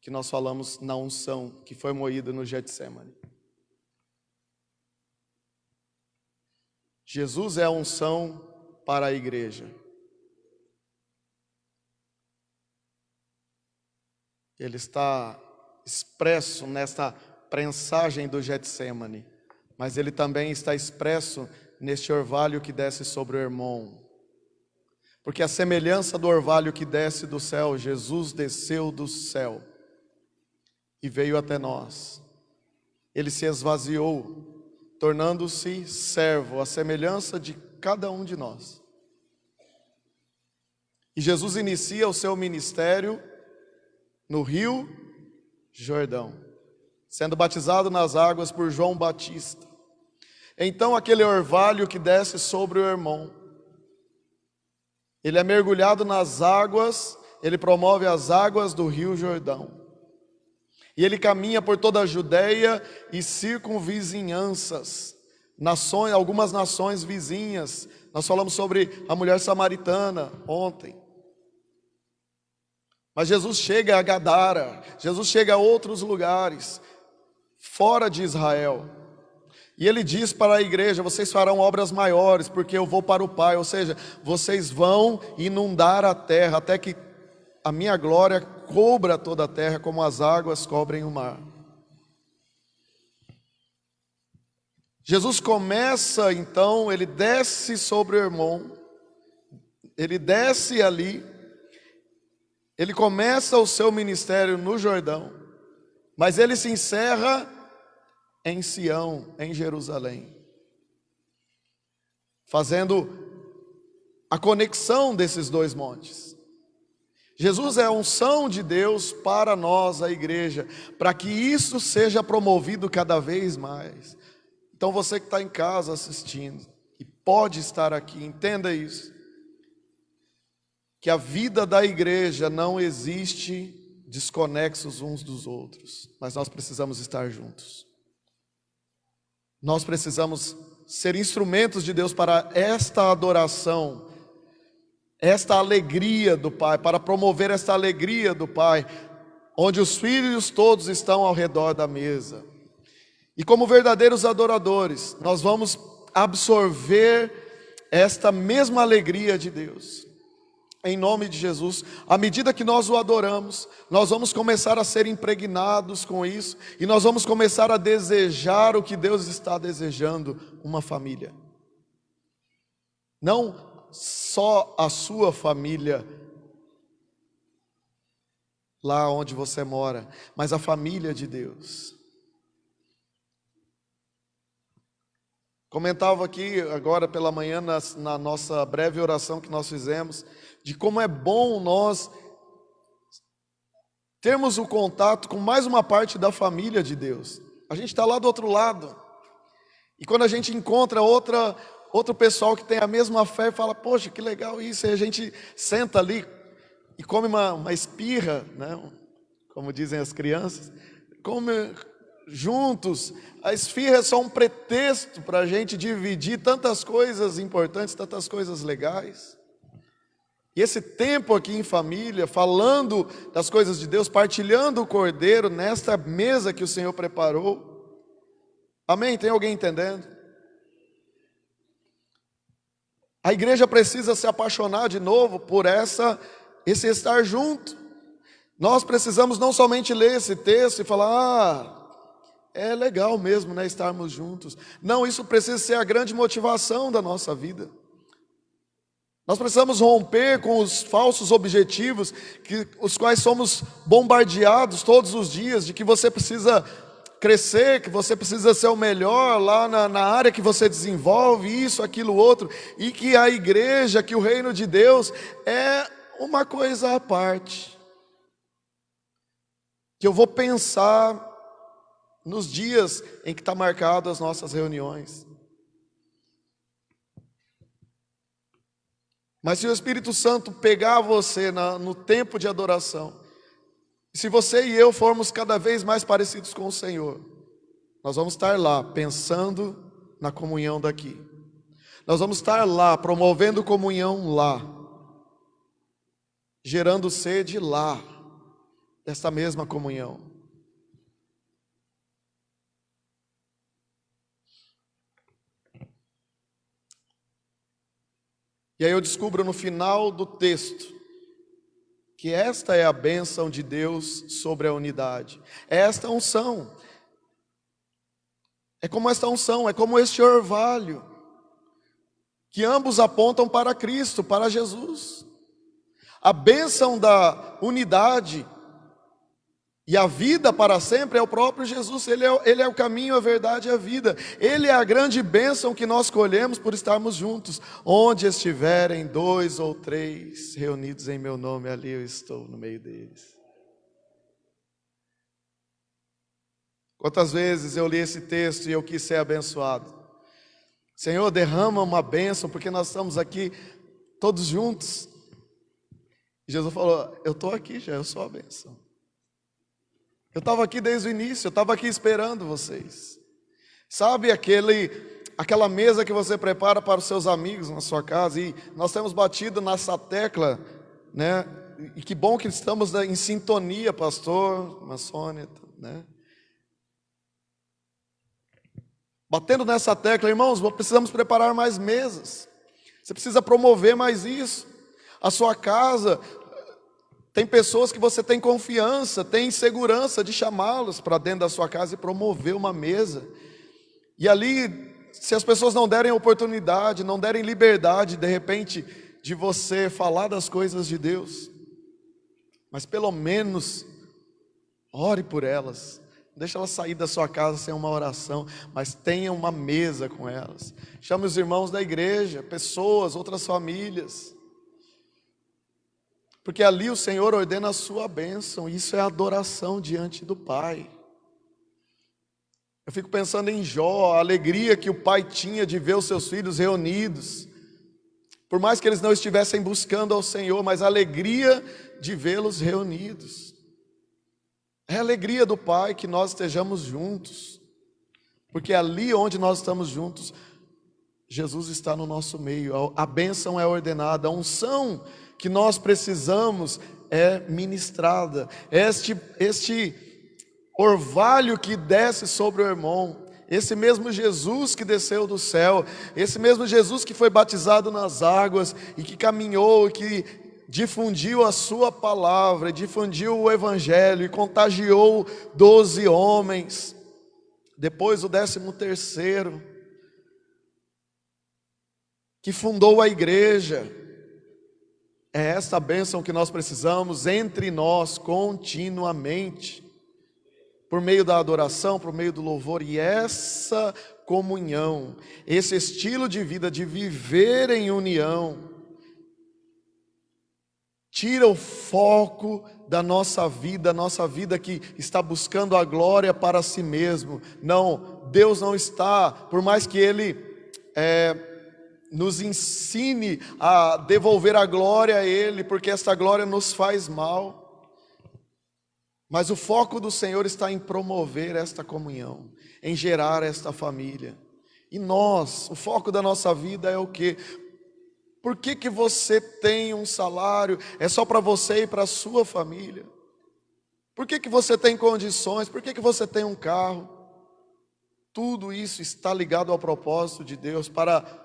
que nós falamos na unção que foi moída no Getsemane. Jesus é a unção para a igreja. Ele está expresso nesta prensagem do Getsemane, mas ele também está expresso neste orvalho que desce sobre o Hermon. Porque a semelhança do orvalho que desce do céu, Jesus desceu do céu e veio até nós. Ele se esvaziou, tornando-se servo, à semelhança de cada um de nós. E Jesus inicia o seu ministério no Rio Jordão, sendo batizado nas águas por João Batista. Então aquele orvalho que desce sobre o Hermon, ele é mergulhado nas águas, ele promove as águas do Rio Jordão. E ele caminha por toda a Judeia e circunvizinhanças, nações, algumas nações vizinhas. Nós falamos sobre a mulher samaritana ontem. Mas Jesus chega a Gadara, Jesus chega a outros lugares, fora de Israel. E ele diz para a igreja: vocês farão obras maiores, porque eu vou para o Pai. Ou seja, vocês vão inundar a terra, até que a minha glória cubra toda a terra, como as águas cobrem o mar. Jesus começa então, ele desce sobre o Hermon, ele desce ali, ele começa o seu ministério no Jordão, mas ele se encerra em Sião, em Jerusalém, fazendo a conexão desses dois montes. Jesus é a unção de Deus para nós, a igreja, para que isso seja promovido cada vez mais. Então você que está em casa assistindo, e pode estar aqui, entenda isso, que a vida da igreja não existe desconexos uns dos outros, mas nós precisamos estar juntos. Nós precisamos ser instrumentos de Deus para esta adoração, esta alegria do Pai, para promover esta alegria do Pai, onde os filhos todos estão ao redor da mesa. E como verdadeiros adoradores, nós vamos absorver esta mesma alegria de Deus. em nome de Jesus. À medida que nós o adoramos, nós vamos começar a ser impregnados com isso, e nós vamos começar a desejar o que Deus está desejando, uma família. Não só a sua família, lá onde você mora, mas a família de Deus. Comentava aqui agora pela manhã, na nossa breve oração que nós fizemos, de como é bom nós termos o contato com mais uma parte da família de Deus. A gente está lá do outro lado, e quando a gente encontra outro pessoal que tem a mesma fé, fala, poxa, que legal isso, e a gente senta ali e come uma esfirra, né? Como dizem as crianças, come juntos. A esfirra é só um pretexto para a gente dividir tantas coisas importantes, tantas coisas legais. E esse tempo aqui em família, falando das coisas de Deus, partilhando o cordeiro nesta mesa que o Senhor preparou. Amém? Tem alguém entendendo? A igreja precisa se apaixonar de novo por esse estar junto. Nós precisamos não somente ler esse texto e falar, é legal mesmo, né, estarmos juntos. Não, isso precisa ser a grande motivação da nossa vida. Nós precisamos romper com os falsos objetivos, os quais somos bombardeados todos os dias, de que você precisa crescer, que você precisa ser o melhor lá na área que você desenvolve, isso, aquilo, outro, e que a igreja, que o reino de Deus é uma coisa à parte. Que eu vou pensar nos dias em que está marcado as nossas reuniões. Mas se o Espírito Santo pegar você no tempo de adoração, se você e eu formos cada vez mais parecidos com o Senhor, nós vamos estar lá pensando na comunhão daqui. Nós vamos estar lá promovendo comunhão lá, gerando sede lá, dessa mesma comunhão. E aí eu descubro no final do texto que esta é a bênção de Deus sobre a unidade. É esta unção. É como esta unção, é como este orvalho, que ambos apontam para Cristo, para Jesus. A bênção da unidade e a vida para sempre é o próprio Jesus. Ele é o caminho, a verdade e a vida. Ele é a grande bênção que nós colhemos por estarmos juntos. Onde estiverem 2 ou 3 reunidos em meu nome, ali eu estou no meio deles. Quantas vezes eu li esse texto e eu quis ser abençoado. Senhor, derrama uma bênção, porque nós estamos aqui todos juntos. E Jesus falou, eu estou aqui já, eu sou a bênção. Eu estava aqui desde o início, eu estava aqui esperando vocês. Sabe aquela mesa que você prepara para os seus amigos na sua casa, e nós temos batido nessa tecla, né? E que bom que estamos em sintonia, pastor, Maçônia, né? Batendo nessa tecla, irmãos, precisamos preparar mais mesas. Você precisa promover mais isso. A sua casa, tem pessoas que você tem confiança, tem segurança de chamá-los para dentro da sua casa e promover uma mesa. E ali, se as pessoas não derem oportunidade, não derem liberdade, de repente, de você falar das coisas de Deus, mas pelo menos ore por elas. Deixa elas sair da sua casa sem uma oração, mas tenha uma mesa com elas. Chame os irmãos da igreja, pessoas, outras famílias. Porque ali o Senhor ordena a sua bênção, e isso é adoração diante do Pai. Eu fico pensando em Jó, a alegria que o pai tinha de ver os seus filhos reunidos. Por mais que eles não estivessem buscando ao Senhor, mas a alegria de vê-los reunidos. É a alegria do Pai que nós estejamos juntos, porque ali onde nós estamos juntos, Jesus está no nosso meio, a bênção é ordenada, a unção que nós precisamos é ministrada, este orvalho que desce sobre o irmão, esse mesmo Jesus que desceu do céu, esse mesmo Jesus que foi batizado nas águas e que caminhou, que difundiu a sua palavra, difundiu o evangelho e contagiou 12 homens. Depois o 13º, que fundou a igreja. É essa bênção que nós precisamos entre nós continuamente, por meio da adoração, por meio do louvor, e essa comunhão, esse estilo de vida de viver em união, tira o foco da nossa vida que está buscando a glória para si mesmo. Não, Deus não está, por mais que Ele nos ensine a devolver a glória a Ele, porque essa glória nos faz mal. Mas o foco do Senhor está em promover esta comunhão, em gerar esta família. E nós, o foco da nossa vida é o quê? Por que você tem um salário? É só para você e para a sua família? Por que você tem condições? Por que você tem um carro? Tudo isso está ligado ao propósito de Deus, para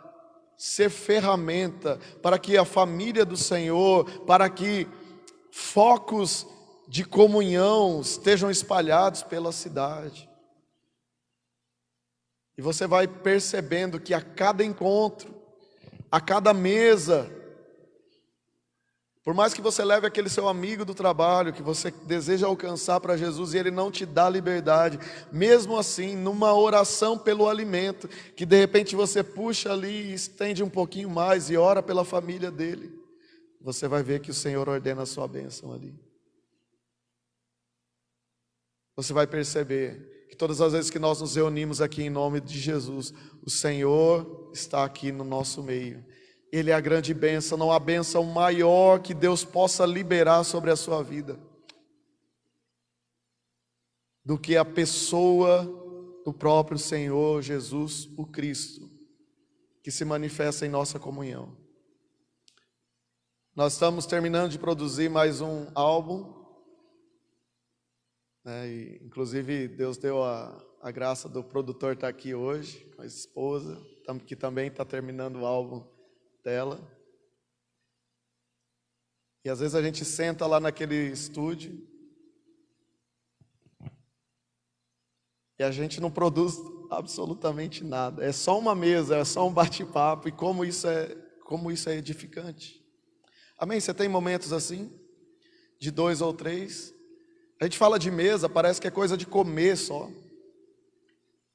ser ferramenta, para que a família do Senhor, para que focos de comunhão estejam espalhados pela cidade. E você vai percebendo que a cada encontro, a cada mesa, por mais que você leve aquele seu amigo do trabalho, que você deseja alcançar para Jesus, e ele não te dá liberdade, mesmo assim, numa oração pelo alimento, que de repente você puxa ali e estende um pouquinho mais e ora pela família dele, você vai ver que o Senhor ordena a sua bênção ali. Você vai perceber que todas as vezes que nós nos reunimos aqui em nome de Jesus, o Senhor está aqui no nosso meio. Ele é a grande bênção, não há bênção maior que Deus possa liberar sobre a sua vida do que a pessoa do próprio Senhor Jesus, o Cristo, que se manifesta em nossa comunhão. Nós estamos terminando de produzir mais um álbum, e, inclusive Deus deu a graça do produtor estar aqui hoje, com a esposa, que também está terminando o álbum dela. E às vezes a gente senta lá naquele estúdio e a gente não produz absolutamente nada. É só uma mesa, é só um bate-papo, e como isso é edificante. Amém? Você tem momentos assim, de 2 ou 3? A gente fala de mesa, parece que é coisa de comer só.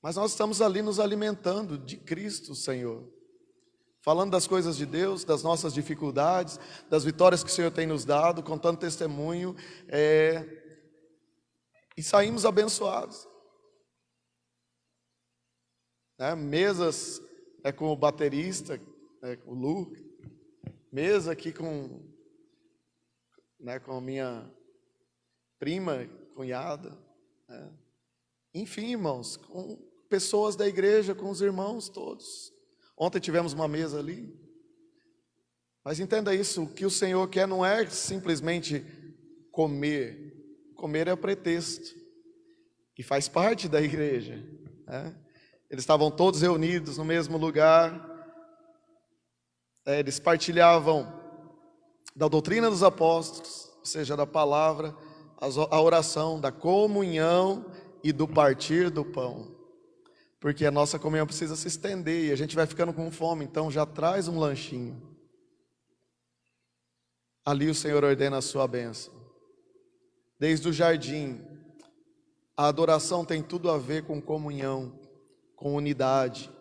Mas nós estamos ali nos alimentando de Cristo, Senhor. Falando das coisas de Deus, das nossas dificuldades, das vitórias que o Senhor tem nos dado, contando testemunho, e saímos abençoados. Mesas com o baterista, o Lu, mesa aqui com a minha prima, cunhada, enfim, irmãos, com pessoas da igreja, com os irmãos todos. Ontem tivemos uma mesa ali. Mas entenda isso, o que o Senhor quer não é simplesmente comer. Comer é o pretexto, e faz parte da igreja, Eles estavam todos reunidos no mesmo lugar, eles partilhavam da doutrina dos apóstolos, ou seja, da palavra, a oração, da comunhão e do partir do pão. Porque a nossa comunhão precisa se estender e a gente vai ficando com fome, então já traz um lanchinho. Ali o Senhor ordena a sua bênção. Desde o jardim, a adoração tem tudo a ver com comunhão, com unidade,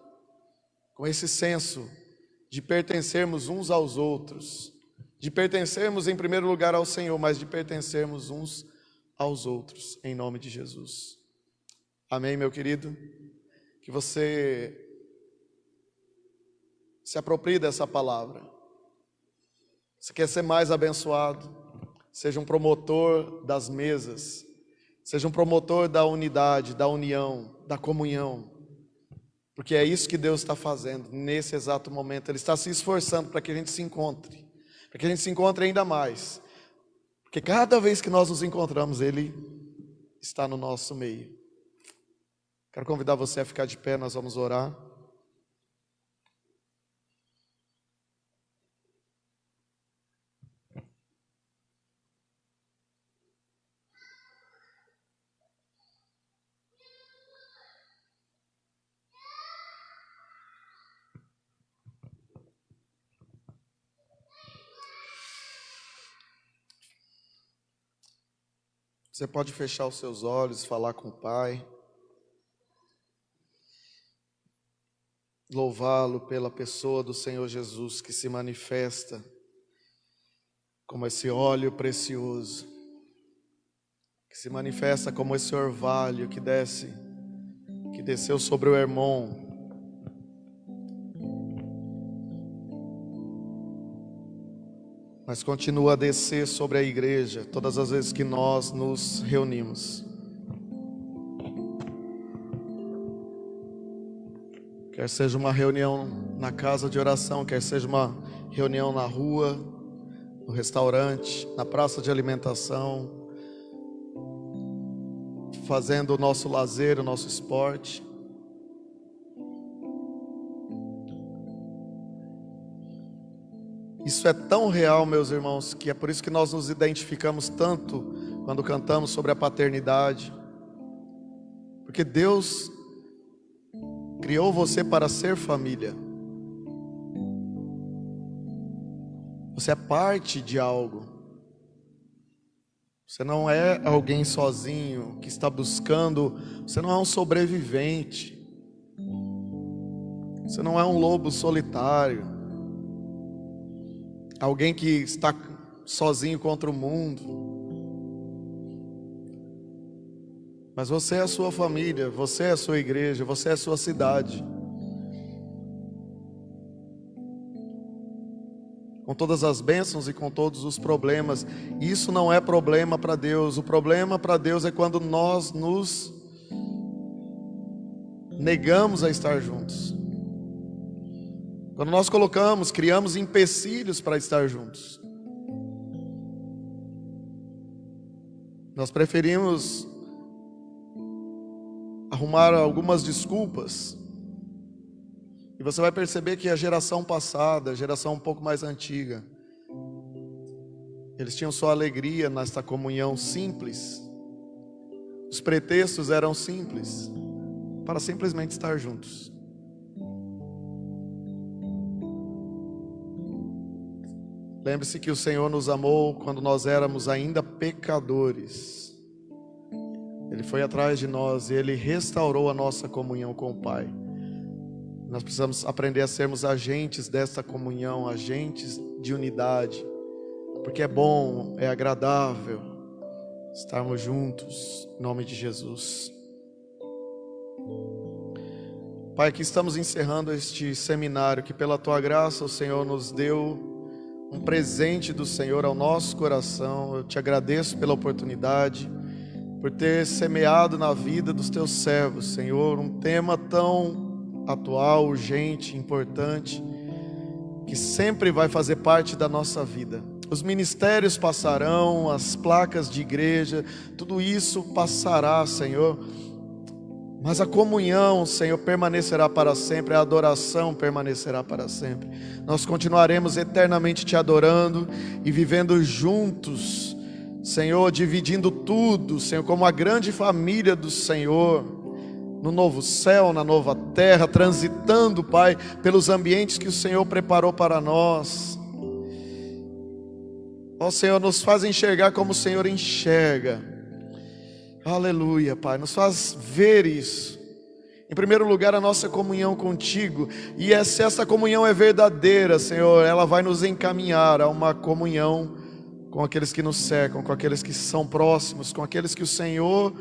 com esse senso de pertencermos uns aos outros, de pertencermos em primeiro lugar ao Senhor, mas de pertencermos uns aos outros, em nome de Jesus. Amém, meu querido? Que você se aproprie dessa palavra. Você quer ser mais abençoado? Seja um promotor das mesas, seja um promotor da unidade, da união, da comunhão, porque é isso que Deus está fazendo nesse exato momento. Ele está se esforçando para que a gente se encontre, para que a gente se encontre ainda mais, porque cada vez que nós nos encontramos, Ele está no nosso meio. Quero convidar você a ficar de pé, nós vamos orar. Você pode fechar os seus olhos, falar com o Pai. Louvá-lo pela pessoa do Senhor Jesus que se manifesta como esse óleo precioso, que se manifesta como esse orvalho que desceu sobre o Hermon. Mas continua a descer sobre a igreja todas as vezes que nós nos reunimos. Quer seja uma reunião na casa de oração, quer seja uma reunião na rua, no restaurante, na praça de alimentação, fazendo o nosso lazer, o nosso esporte. Isso é tão real, meus irmãos, que é por isso que nós nos identificamos tanto quando cantamos sobre a paternidade. Porque Deus criou você para ser família. Você é parte de algo. Você não é alguém sozinho que está buscando. Você não é um sobrevivente. Você não é um lobo solitário. Alguém que está sozinho contra o mundo. Mas você é a sua família, você é a sua igreja, você é a sua cidade. Com todas as bênçãos e com todos os problemas. Isso não é problema para Deus. O problema para Deus é quando nós nos negamos a estar juntos. Quando nós criamos empecilhos para estar juntos. Nós preferimos arrumar algumas desculpas. E você vai perceber que a geração passada, a geração um pouco mais antiga, eles tinham sua alegria nesta comunhão simples. Os pretextos eram simples, para simplesmente estar juntos. Lembre-se que o Senhor nos amou quando nós éramos ainda pecadores. Ele foi atrás de nós e Ele restaurou a nossa comunhão com o Pai. Nós precisamos aprender a sermos agentes dessa comunhão, agentes de unidade, porque é bom, é agradável estarmos juntos, em nome de Jesus. Pai, aqui estamos encerrando este seminário, que pela Tua graça o Senhor nos deu um presente do Senhor ao nosso coração. Eu te agradeço pela oportunidade, por ter semeado na vida dos Teus servos, Senhor, um tema tão atual, urgente, importante, que sempre vai fazer parte da nossa vida. Os ministérios passarão, as placas de igreja, tudo isso passará, Senhor, mas a comunhão, Senhor, permanecerá para sempre, a adoração permanecerá para sempre. Nós continuaremos eternamente Te adorando e vivendo juntos, Senhor, dividindo tudo, Senhor, como a grande família do Senhor, no novo céu, na nova terra, transitando, Pai, pelos ambientes que o Senhor preparou para nós. Ó Senhor, nos faz enxergar como o Senhor enxerga. Aleluia, Pai, nos faz ver isso. Em primeiro lugar, a nossa comunhão contigo. E se essa comunhão é verdadeira, Senhor, ela vai nos encaminhar a uma comunhão com aqueles que nos cercam, com aqueles que são próximos, com aqueles que o Senhor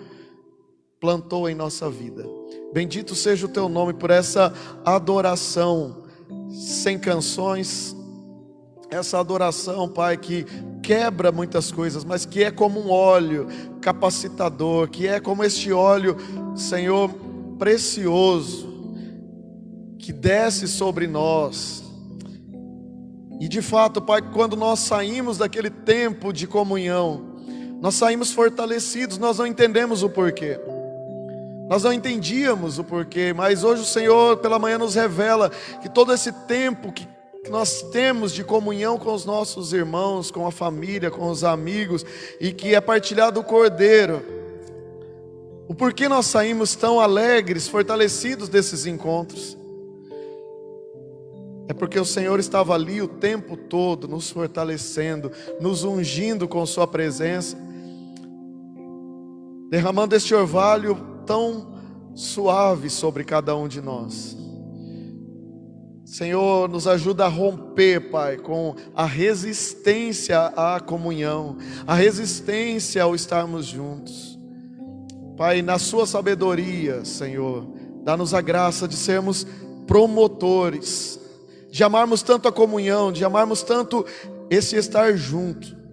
plantou em nossa vida. Bendito seja o Teu nome por essa adoração sem canções, essa adoração, Pai, que quebra muitas coisas, mas que é como um óleo capacitador, que é como este óleo, Senhor, precioso, que desce sobre nós. E de fato, Pai, quando nós saímos daquele tempo de comunhão, nós saímos fortalecidos. Nós não entendemos o porquê, nós não entendíamos o porquê, mas hoje o Senhor pela manhã nos revela que todo esse tempo que nós temos de comunhão com os nossos irmãos, com a família, com os amigos, e que é partilhado o Cordeiro, o porquê nós saímos tão alegres, fortalecidos desses encontros, é porque o Senhor estava ali o tempo todo, nos fortalecendo, nos ungindo com Sua presença. derramando este orvalho tão suave sobre cada um de nós. Senhor, nos ajuda a romper, Pai, com a resistência à comunhão, a resistência ao estarmos juntos. Pai, na sua sabedoria, Senhor, dá-nos a graça de sermos promotores, de amarmos tanto a comunhão, de amarmos tanto esse estar junto.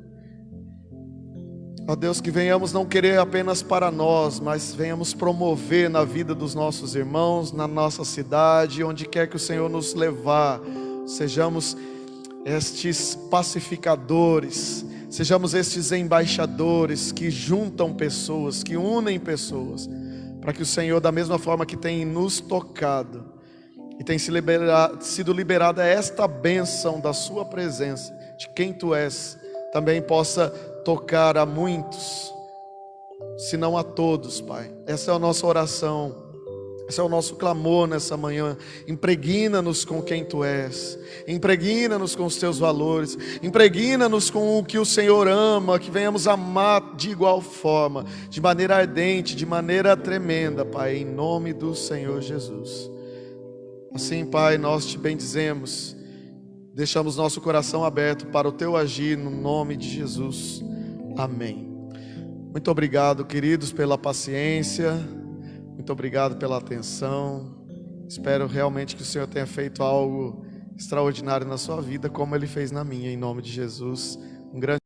Ó Deus, que venhamos não querer apenas para nós, mas venhamos promover na vida dos nossos irmãos, na nossa cidade, onde quer que o Senhor nos levar. Sejamos estes pacificadores, sejamos estes embaixadores que juntam pessoas, que unem pessoas, para que o Senhor, da mesma forma que tem nos tocado e tem sido liberada esta bênção da sua presença, de quem Tu és, também possa tocar a muitos, se não a todos, Pai. Essa é a nossa oração, esse é o nosso clamor nessa manhã. Impregna-nos com quem Tu és, impregna-nos com os Teus valores, impregna-nos com o que o Senhor ama, que venhamos amar de igual forma, de maneira ardente, de maneira tremenda, Pai, em nome do Senhor Jesus. Assim, Pai, nós Te bendizemos, deixamos nosso coração aberto para o Teu agir, no nome de Jesus. Amém. Muito obrigado, queridos, pela paciência. Muito obrigado pela atenção. Espero realmente que o Senhor tenha feito algo extraordinário na sua vida, como Ele fez na minha, em nome de Jesus. Um grande